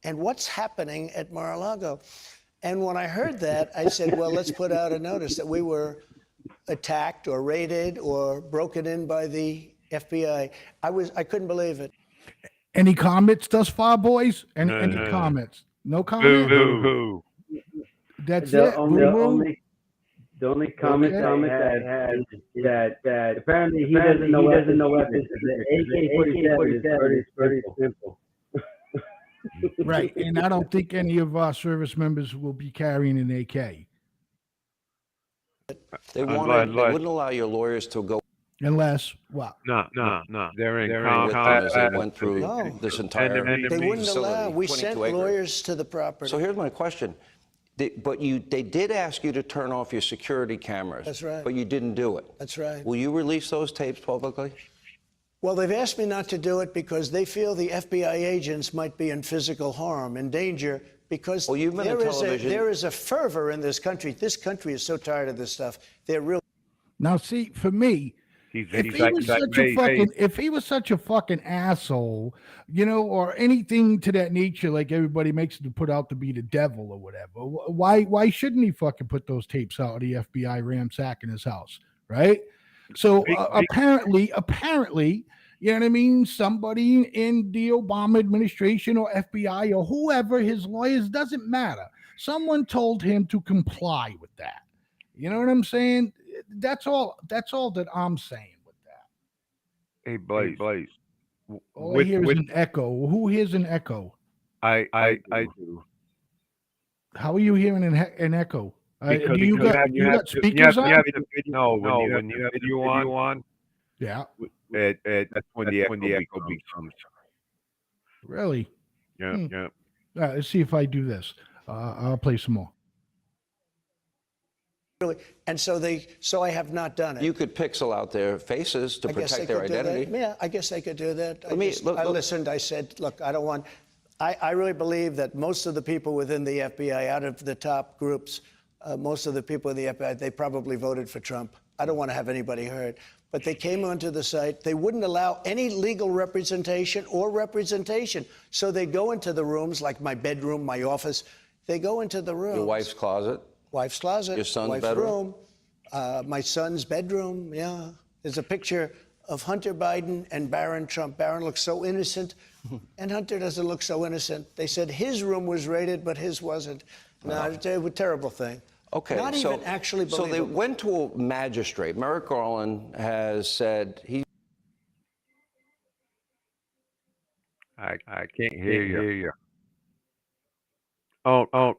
And what's happening at Mar-a-Lago? And when I heard that, I said, well, let's put out a notice that we were attacked or raided or broken in by the FBI. I couldn't believe it. Any comments thus far, boys? Any comments? No comments? Boo. That's The it. only comment I had is that apparently he doesn't know weapons. The AK-47 is pretty simple. Right, and I don't think any of our service members will be carrying an AK. They wouldn't allow your lawyers to go Unless, what? No. They're in with them as they went through this entire They wouldn't facility, allow. We sent 22 acres. lawyers to the property. So here's my question. They did ask you to turn off your security cameras. That's right. But you didn't do it. That's right. Will you release those tapes publicly? Well, they've asked me not to do it because they feel the FBI agents might be in physical harm, in danger, because you've been on television. there is a fervor in this country. This country is so tired of this stuff. They're real. Now, see, for me, if he was such a fucking asshole, or anything to that nature, like everybody makes it to put out to be the devil or whatever, why shouldn't he fucking put those tapes out of the FBI ransacking his house, right? So apparently, you know what I mean? Somebody in the Obama administration or FBI or whoever, his lawyers, doesn't matter. Someone told him to comply with that. You know what I'm saying? That's all that I'm saying with that. Hey, Blaze. All I hear is an echo. Who hears an echo? I do. How are you hearing an echo? Because you got speakers on? When you have video on. Yeah. That's when the echo becomes. Really? Yeah. All right, let's see if I do this. I'll play some more. And so I have not done it. You could pixel out their faces to protect their identity. Yeah, I guess they could do that. I listened. I said, look, I don't want. I really believe that most of the people within the FBI, out of the top groups, most of the people in the FBI, they probably voted for Trump. I don't want to have anybody hurt. But they came onto the site. They wouldn't allow any legal representation. So they go into the rooms, like my bedroom, my office. They go into the rooms. Your wife's closet. Wife's closet. Your son's wife's bedroom. My son's bedroom. Yeah. There's a picture of Hunter Biden and Barron Trump. Barron looks so innocent, and Hunter doesn't look so innocent. They said his room was raided, but his wasn't. No, it's a terrible thing. Okay, Not even actually believable. So they went to a magistrate. Merrick Garland has said he. I can't hear you. Oh.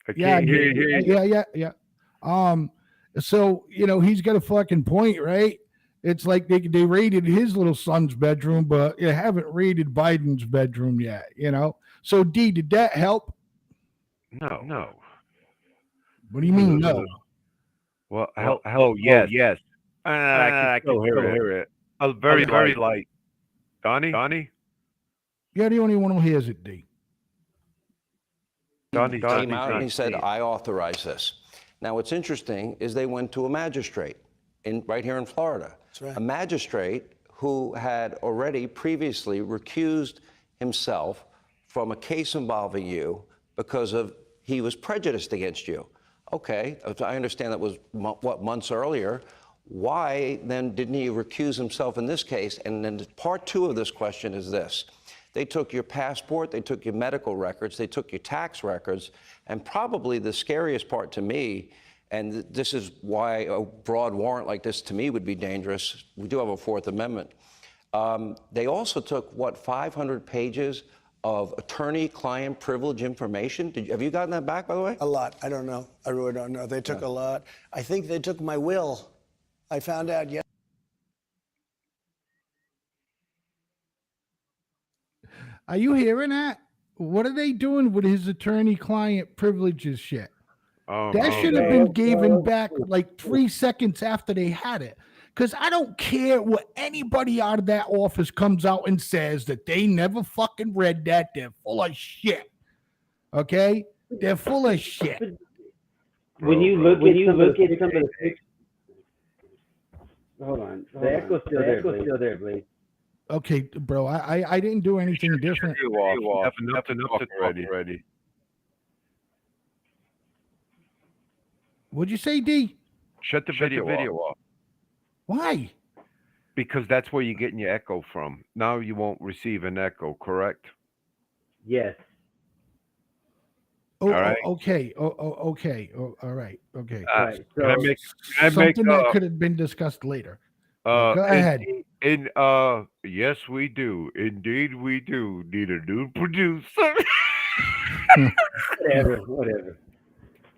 I Yeah, can't hear you. yeah. So he's got a fucking point, right? It's like they raided his little son's bedroom, but they haven't raided Biden's bedroom yet. So D, did that help? No. What do you mean no? Well, yes. I can still hear it. Very light. Donnie? You're the only one who hears it, D. Came out and he said, I authorize this. Now, what's interesting is they went to a magistrate right here in Florida. That's right. A magistrate who had already previously recused himself from a case involving you because he was prejudiced against you. Okay, I understand that was, months earlier. Why then didn't he recuse himself in this case? And then part two of this question is this. They took your passport, they took your medical records, they took your tax records, and probably the scariest part to me, and this is why a broad warrant like this to me would be dangerous. We do have a Fourth Amendment. They also took, 500 pages of attorney-client privilege information? Have you gotten that back, by the way? A lot. I don't know. I really don't know. They took a lot. I think they took my will. I found out yesterday. Are you hearing that? What are they doing with his attorney-client privileges shit? That should have been given back like 3 seconds after they had it. Because I don't care what anybody out of that office comes out and says that they never fucking read that. They're full of shit. Okay? They're full of shit. When you look at some of the pictures, hold on. The echo's still there, Blake. Okay, bro. I didn't do anything different. Nothing already. What'd you say, D? Shut the video off. Why? Because that's where you're getting your echo from. Now you won't receive an echo, correct? Yes. Oh, all right. Okay. Okay. Oh, all right. Okay. Right. So, can I make something that could have been discussed later. Go ahead. Yes, we do. Indeed, we do need a new producer.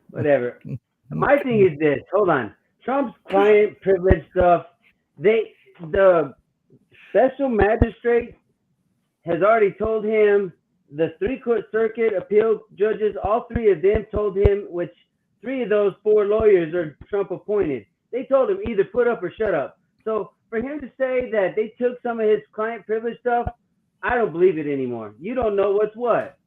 Whatever. My thing is this. Hold on. Trump's client privilege stuff. The special magistrate has already told him. The 3-court circuit appeal judges, all 3 of them told him, which 3 of those 4 lawyers are Trump appointed. They told him either put up or shut up. So for him to say that they took some of his client privilege stuff, I don't believe it anymore. You don't know what's what.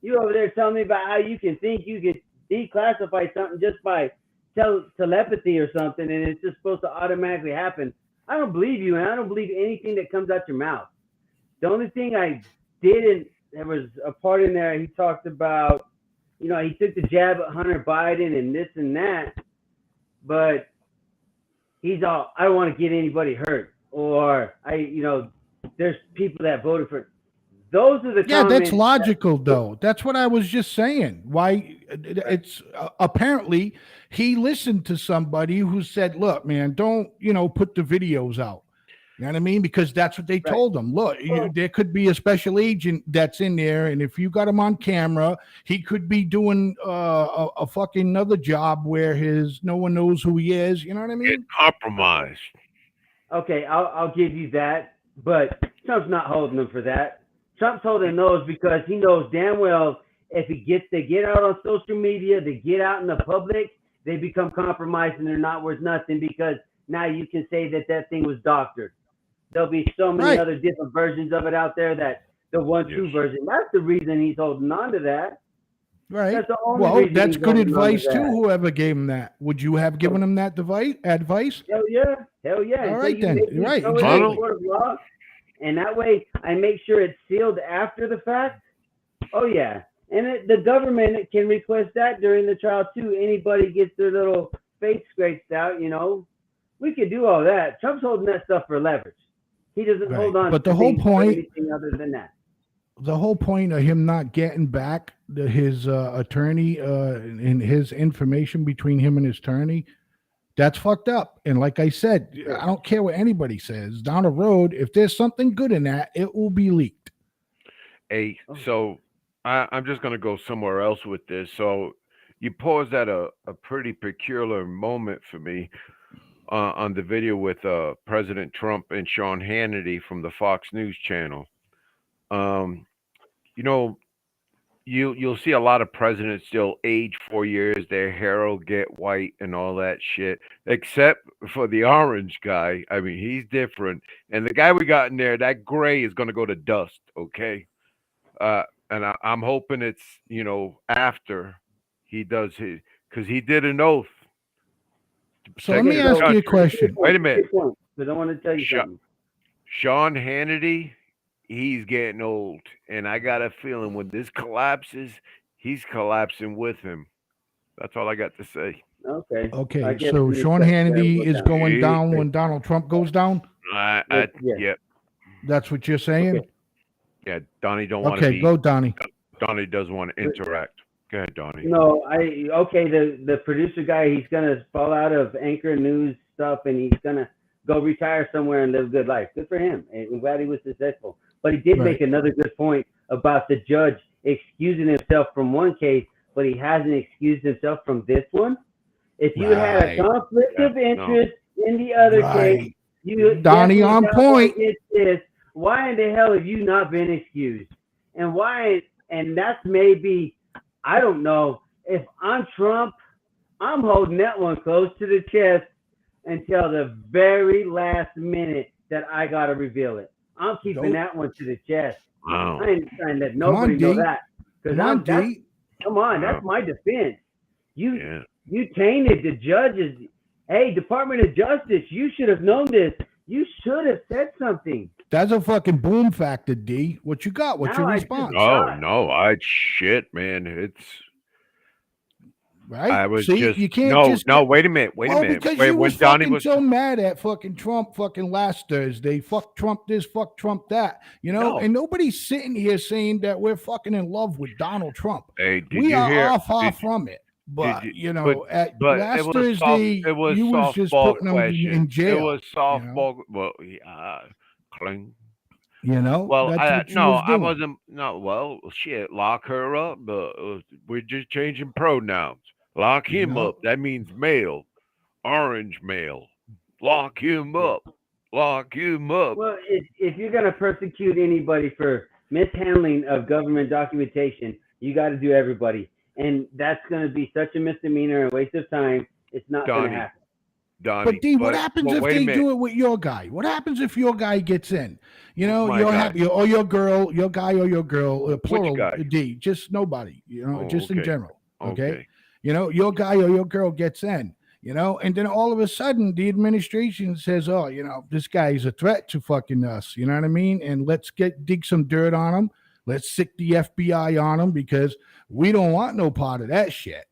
You over there telling me about how you can think you can declassify something just by telepathy or something, and it's just supposed to automatically happen. I don't believe you, and I don't believe anything that comes out your mouth. The only thing I didn't, there was a part in there he talked about, he took the jab at Hunter Biden and this and that, but he's all, I don't want to get anybody hurt, or there's people that voted for. Those are the that's logical though. That's what I was just saying. Why it's apparently he listened to somebody who said, "Look, man, don't put the videos out." You know what I mean? Because that's what they told him. Look, there could be a special agent that's in there, and if you got him on camera, he could be doing a fucking another job where no one knows who he is. You know what I mean? Get compromised. Okay, I'll give you that, but Trump's not holding them for that. Trump's holding those because he knows damn well if they get out on social media, they get out in the public, they become compromised and they're not worth nothing because now you can say that thing was doctored. There'll be so many other different versions of it out there that the 1-2 version. That's the reason he's holding on to that. Right. That's the only reason that's good advice to too. Whoever gave him that, would you have given him that advice? Hell yeah. All right then. Right. Law, and that way I make sure it's sealed after the fact. Oh yeah. And the government can request that during the trial too. Anybody gets their little face scraped out, we could do all that. Trump's holding that stuff for leverage. He doesn't hold on. But the whole point, anything other than that. The whole point of him not getting back his attorney and his information between him and his attorney, that's fucked up. And like I said, I don't care what anybody says. Down the road, if there's something good in that, it will be leaked. So I'm just going to go somewhere else with this. So you paused at a pretty peculiar moment for me on the video with President Trump and Sean Hannity from the Fox News channel. Um, you know, you'll see a lot of presidents still age 4 years, their hair will get white and all that shit, except for the orange guy. I mean, he's different. And the guy we got in there, that gray is gonna go to dust, okay? And I'm hoping it's after he does his, because he did an oath to So let protect me his ask you a country. question. Wait a minute, Because I want to tell you something. Sean Hannity, he's getting old, and I got a feeling when this collapses, he's collapsing with him. That's all I got to say. Okay. I Okay, guess so we Sean expect that Hannity will is go down. going down when Donald Trump goes down. Yeah. Yeah, That's what you're saying. Okay. yeah. Donnie don't want to Okay, be. go Donnie. Donnie doesn't want to interact. Go ahead, Donnie. No, the producer guy, he's gonna fall out of Anchor News stuff and he's gonna go retire somewhere and live a good life. Good for him. And I'm glad he was successful. But he did Right. make another good point about the judge excusing himself from one case, but he hasn't excused himself from this one. If you had a Right. conflict of Yeah, interest in the other case, Right. you Donnie definitely on got point. what it is. Why in the hell have you not been excused? And why? And that's maybe, I don't know. If I'm Trump, I'm holding that one close to the chest until the very last minute that I gotta reveal it. I'm keeping Nope. that one to the chest. Wow. I ain't trying to let Come on, nobody know D. that. Because Come on, that's, D. come on, Wow. that's my defense. You Yeah. you tainted the judges. Hey, Department of Justice, you should have known this. You should have said something. That's a fucking boom factor, D. What you got? What's Now your I just response? got- No, shit, man. Right? I was See, just you can't no, just no. get- Wait a minute. Well, because Wait, you when was Donnie fucking was so mad at fucking Trump fucking last Thursday. Fuck Trump this, fuck Trump that. No. And nobody's sitting here saying that we're fucking in love with Donald Trump. Hey, did We you are hear? far did- from it. But you- at but last it was Thursday, it was you was just softball putting him question. in jail. It was softball. Well, cling. Well, that's what you no, was I doing. wasn't. No, well, shit, lock her up. We're just changing pronouns. Lock him No. up. That means male, orange male. Lock him up. Lock him up. Well, if you're going to persecute anybody for mishandling of government documentation, you got to do everybody. And that's going to be such a misdemeanor and waste of time. It's not going to Donnie, happen. Donnie. But D, what happens if wait a they minute. do it with your guy? What happens if your guy gets in? My you'll guy? have or your girl, your guy or your girl, plural guy? D, just nobody. Just in Okay. general. Okay. Okay. Your guy or your girl gets in. And then all of a sudden the administration says, "Oh, this guy is a threat to fucking us." You know what I mean? And let's dig some dirt on him. Let's sick the FBI on him because we don't want no part of that shit.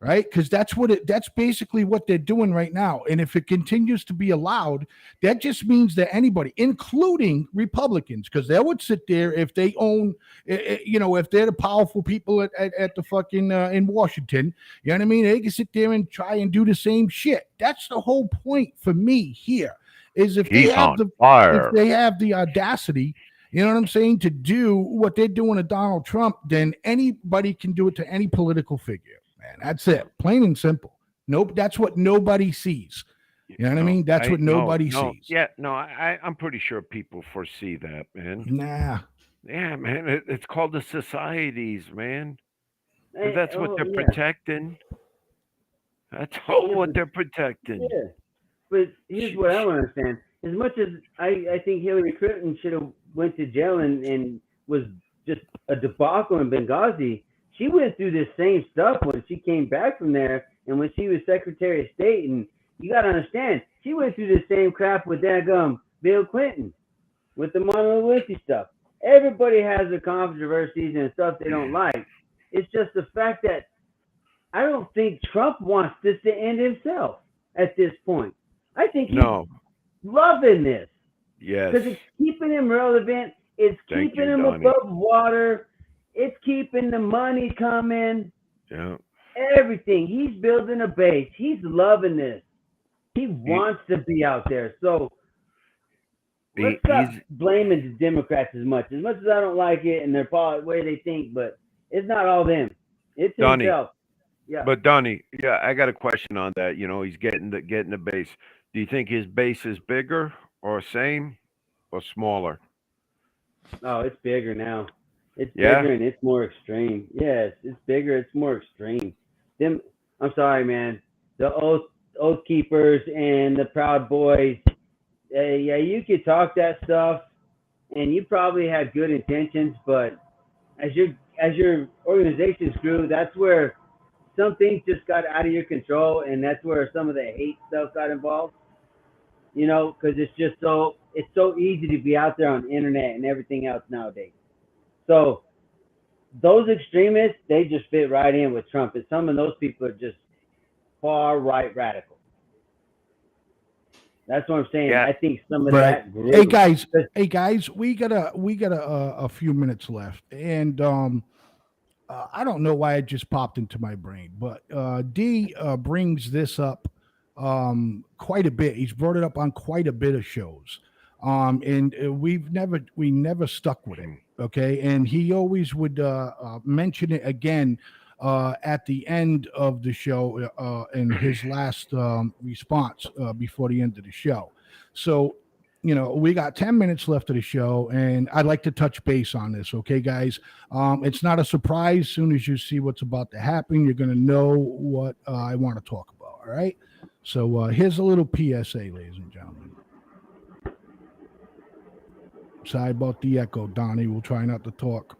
Right? Because that's basically what they're doing right now. And if it continues to be allowed, that just means that anybody, including Republicans, because they would sit there if they own, if they're the powerful people at the fucking in Washington, you know what I mean? They can sit there and try and do the same shit. That's the whole point for me here. Is if He's they have on fire. if they have the audacity, you know what I'm saying, to do what they're doing to Donald Trump, then anybody can do it to any political figure. Man, that's it. Plain and simple. Nope. That's what nobody sees. You know what I mean? That's what nobody sees. Yeah, no, I'm pretty sure people foresee that, man. Nah. Yeah, man. It's called the societies, man. Hey, That's what they're yeah. protecting. That's all what they're protecting. Yeah. But here's what I don't understand. As much as I think Hillary Clinton should have went to jail and was just a debacle in Benghazi, she went through this same stuff when she came back from there and when she was Secretary of State. And you got to understand, she went through the same crap with Bill Clinton with the Monica Lewinsky stuff. Everybody has their controversies and stuff they don't like. It's just the fact that I don't think Trump wants this to end himself at this point. I think he's loving this. Yes. Because it's keeping him relevant. It's Thank keeping you, him Donnie. above water. It's keeping the money coming. Yeah. Everything. He's building a base. He's loving this. He wants to be out there. So let's stop blaming the Democrats as much. As much as I don't like it and their way they think, but it's not all them. It's Donnie. himself. Yeah. But Donnie, yeah, I got a question on that. You know, he's getting the base. Do you think his base is bigger or same or smaller? Oh, it's bigger now. It's Yeah. bigger and it's more extreme. Yes, it's bigger. It's more extreme. Them. I'm sorry, man. The oath keepers and the Proud Boys. Yeah, you could talk that stuff, and you probably had good intentions, but as your organizations grew, that's where some things just got out of your control, and that's where some of the hate stuff got involved. Because it's so easy to be out there on the internet and everything else nowadays. So those extremists, they just fit right in with Trump, and some of those people are just far right radical. That's what I'm saying. Yeah. I think some of Right. that grew. Hey guys, we got a few minutes left, and I don't know why it just popped into my brain, but D brings this up quite a bit. He's brought it up on quite a bit of shows, and we never stuck with it. Okay, and he always would mention it again at the end of the show in his last response before the end of the show. So we got 10 minutes left of the show, and I'd like to touch base on this. Okay, guys. It's not a surprise. As soon as you see what's about to happen, you're going to know what I want to talk about. All right. So here's a little PSA, ladies and gentlemen. Sorry about the echo, Donnie. We'll try not to talk.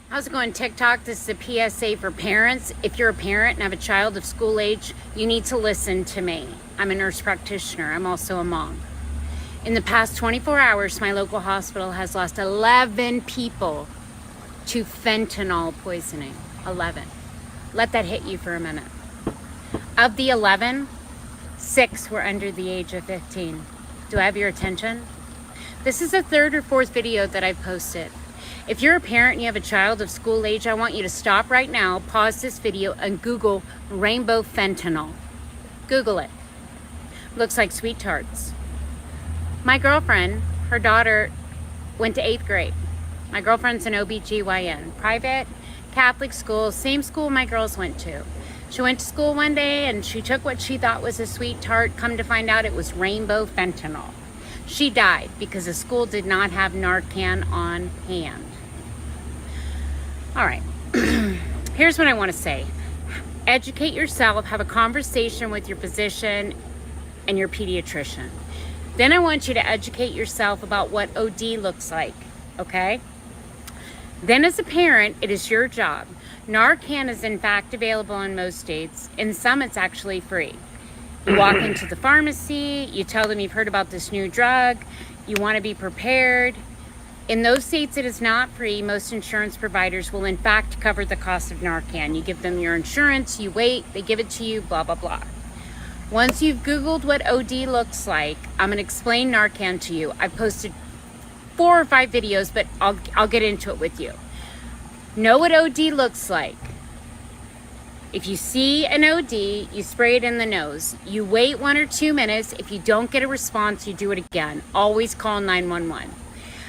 How's it going, TikTok? This is a PSA for parents. If you're a parent and have a child of school age, you need to listen to me. I'm a nurse practitioner. I'm also a mom. In the past 24 hours, my local hospital has lost 11 people to fentanyl poisoning. 11. Let that hit you for a minute. Of the 11, 6 were under the age of 15. Do I have your attention? This is the third or fourth video that I've posted. If you're a parent and you have a child of school age, I want you to stop right now, pause this video, and Google rainbow fentanyl. Google it. Looks like sweet tarts. My girlfriend, her daughter, went to 8th grade. My girlfriend's an OBGYN, private Catholic school, same school my girls went to. She went to school one day and she took what she thought was a sweet tart. Come to find out it was rainbow fentanyl. She died because the school did not have Narcan on hand. All right, here's what I want to say. Educate yourself, have a conversation with your physician and your pediatrician. Then I want you to educate yourself about what OD looks like, okay? Then as a parent, it is your job. Narcan is in fact available in most states. In some, it's actually free. You walk into the pharmacy, you tell them you've heard about this new drug, you want to be prepared. In those states it is not free. Most insurance providers will in fact cover the cost of Narcan. You give them your insurance, you wait, they give it to you, blah, blah, blah. Once you've Googled what OD looks like, I'm going to explain Narcan to you. I've posted 4 or 5 videos, but I'll get into it with you. Know what OD looks like. If you see an OD, you spray it in the nose. You wait 1 or 2 minutes. If you don't get a response, you do it again. Always call 911.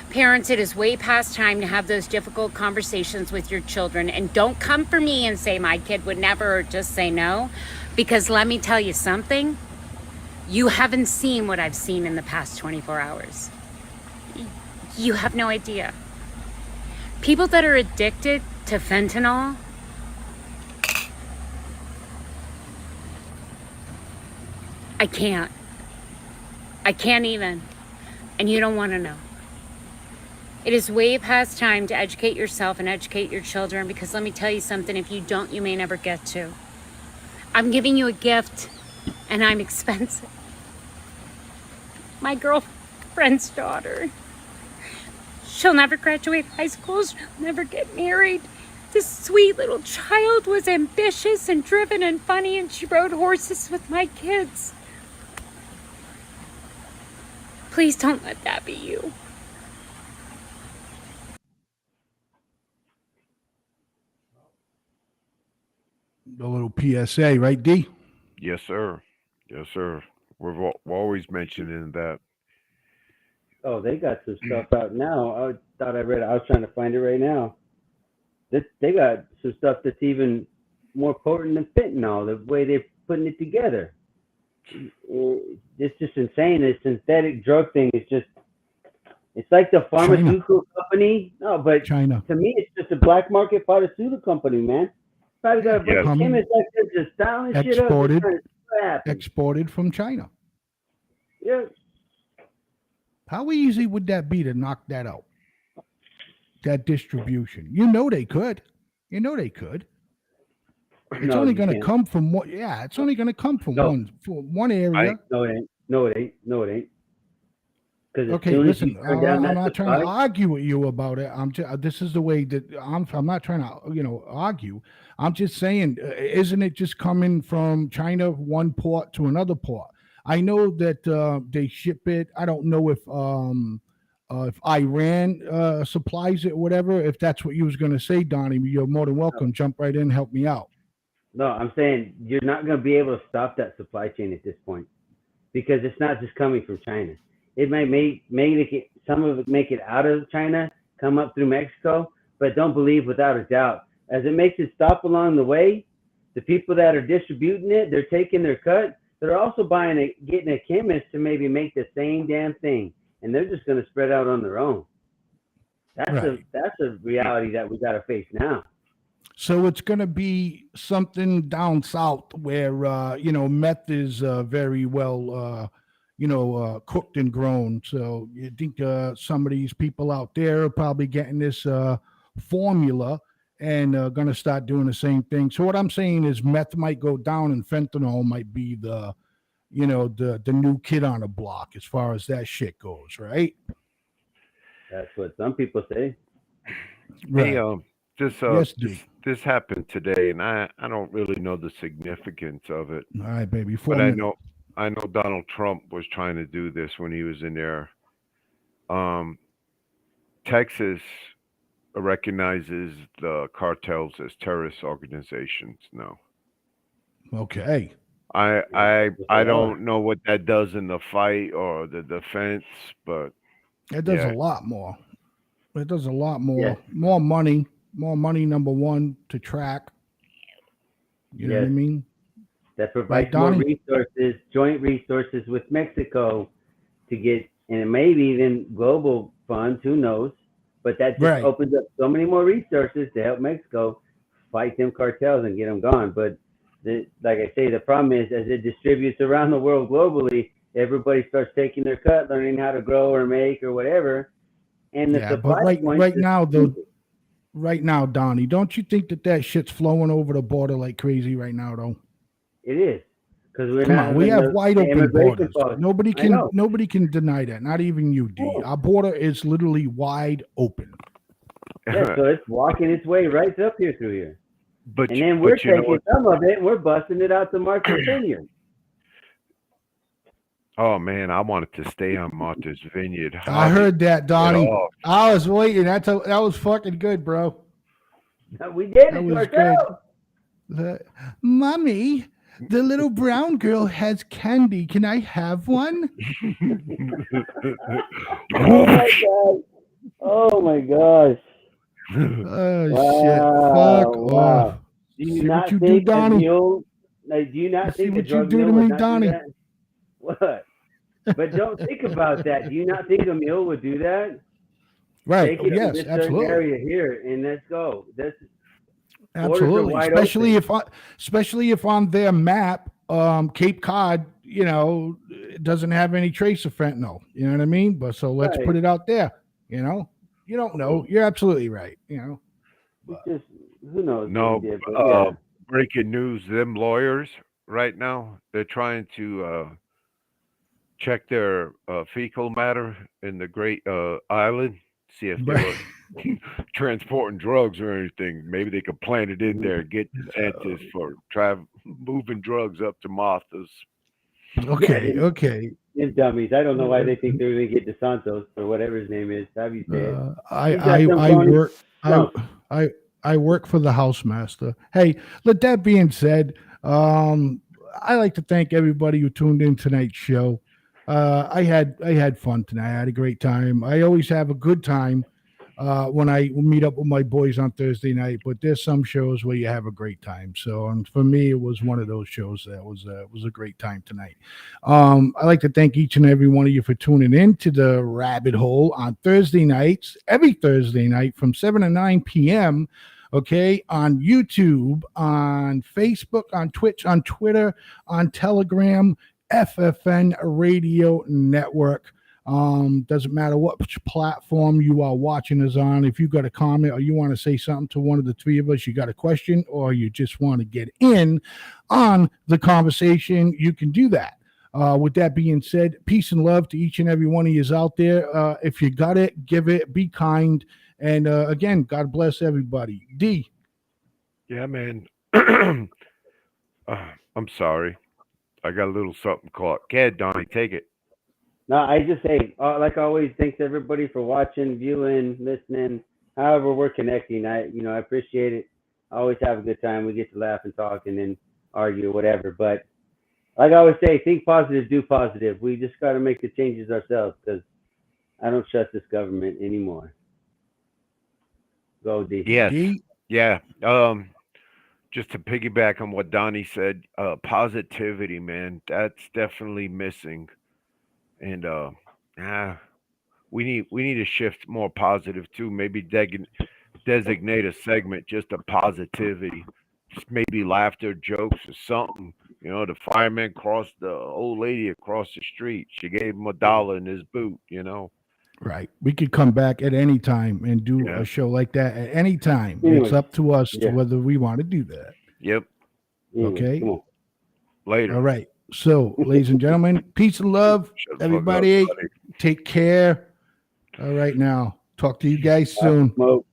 Parents, it is way past time to have those difficult conversations with your children. And don't come for me and say my kid would never, or just say no. Because let me tell you something. You haven't seen what I've seen in the past 24 hours. You have no idea. People that are addicted to fentanyl, I can't even, and you don't want to know. It is way past time to educate yourself and educate your children, because let me tell you something, if you don't, you may never get to. I'm giving you a gift, and I'm expensive. My girlfriend's daughter, she'll never graduate high school, she'll never get married. This sweet little child was ambitious and driven and funny, and she rode horses with my kids. Please don't let that be you. A little PSA, right, D? Yes, sir. Yes, sir. We're always mentioning that. Oh, they got some stuff out now. I thought I read it. I was trying to find it right now. They got some stuff that's even more potent than fentanyl. The way they're putting it together, it's just insane. The synthetic drug thing is just—it's like the pharmaceutical company. No, but China. to me, it's just a black market pharmaceutical company, man. Probably got a bunch of chemists like that just styling shit up. Exported, Trying to see what happens. exported from China. Yeah. How easy would that be to knock that out? That distribution. You know they could. You know they could. It's No, only you going to can't. come from one. Yeah, it's only going to come from one area. No, it ain't. No, it ain't. No, it ain't. Okay, listen. I'm not trying to argue with you about it. This is the way that I'm not trying to argue. I'm just saying, isn't it just coming from China, one port to another port? I know that they ship it. I don't know if Iran supplies it, or whatever. If that's what you was going to say, Donnie, you're more than welcome. Jump right in, help me out. No, I'm saying you're not going to be able to stop that supply chain at this point because it's not just coming from China. It might make it, some of it make it out of China, come up through Mexico, but don't believe without a doubt. As it makes it stop along the way, the people that are distributing it, they're taking their cut. They're also buying it, getting a chemist to maybe make the same damn thing, and they're just going to spread out on their own. That's a reality that we got to face now. So it's going to be something down south where meth is very well cooked and grown. So you think some of these people out there are probably getting this formula and going to start doing the same thing. So what I'm saying is meth might go down and fentanyl might be the new kid on the block as far as that shit goes, right? That's what some people say. Right. Hey, this happened today, and I don't really know the significance of it. All right, baby. But I know Donald Trump was trying to do this when he was in there. Texas recognizes the cartels as terrorist organizations now. Okay. I don't know what that does in the fight or the defense, but it does a lot more. It does a lot more. Yeah. More money, number one, to track. You know what I mean? That provides more resources, joint resources with Mexico to get, and maybe even global funds, who knows? But that just opens up so many more resources to help Mexico fight them cartels and get them gone. But like I say, the problem is as it distributes around the world globally, everybody starts taking their cut, learning how to grow or make or whatever. And the supply right now, Donnie, don't you think that shit's flowing over the border like crazy right now, though? It is, because we have wide open borders. Nobody can deny that. Not even you, D. Our border is literally wide open. Yeah, so it's walking its way right up here through here. And then we're taking some of it and we're busting it out to Martha's Vineyard. Oh man, I wanted to stay on Martha's Vineyard. I heard that, Donnie. I was waiting. That was fucking good, bro. We did it ourselves. Mommy, the little brown girl has candy. Can I have one? Oh my god! Oh my gosh! Oh shit! Fuck off! Do you not think a mule? Do you not think what you do to me, Donnie? What? But don't think about that. Do you not think a mule would do that? Right. Take it yes, to this absolutely. area here and let's go. Absolutely. Especially if on their map, Cape Cod, doesn't have any trace of fentanyl. You know what I mean? But so let's put it out there. You don't know. You're absolutely right. Just, who knows? No. Breaking news: them lawyers right now, they're trying to check their fecal matter in the Great Island, see if they were transporting drugs or anything. Maybe they could plant it in there and get DeSantis for moving drugs up to Martha's. Okay. Them dummies. I don't know why they think they're going to get DeSantos or whatever his name is. How do you say it? I work for the housemaster. Hey, with that being said, I like to thank everybody who tuned in tonight's show. I had fun tonight. I had a great time. I always have a good time when I meet up with my boys on Thursday night. But there's some shows where you have a great time. So, and for me, it was one of those shows that was a great time tonight. I'd like to thank each and every one of you for tuning in to the Rabbit Hole on Thursday nights, every Thursday night from 7 to 9 p.m. Okay, on YouTube, on Facebook, on Twitch, on Twitter, on Telegram, FFN Radio Network. Doesn't matter what platform you are watching us on. If you got a comment or you want to say something to one of the three of us, you got a question, or you just want to get in on the conversation, you can do that. With that being said, peace and love to each and every one of you out there. If you got it, give it, be kind. And again, God bless everybody. D. Yeah, man. I'm sorry. I got a little something caught. Go ahead, Donnie. Take it. No, I just say, like always, thanks everybody for watching, viewing, listening. However, we're connecting. I appreciate it. I always have a good time. We get to laugh and talk and then argue or whatever. But like I always say, think positive, do positive. We just got to make the changes ourselves because I don't trust this government anymore. Go, D. Yes. D. Yeah. Just to piggyback on what Donnie said, positivity, man, that's definitely missing. And we need to shift more positive too. Maybe designate a segment just of positivity, just maybe laughter, jokes, or something. You know, the fireman crossed the old lady across the street. She gave him $1 in his boot. You know. Right. We could come back at any time and do a show like that at any time. It's up to us to whether we want to do that. Yep. Okay. Later. All right. So, ladies and gentlemen, peace and love. Everybody, take care. All right, now. Talk to you guys soon. Smoke.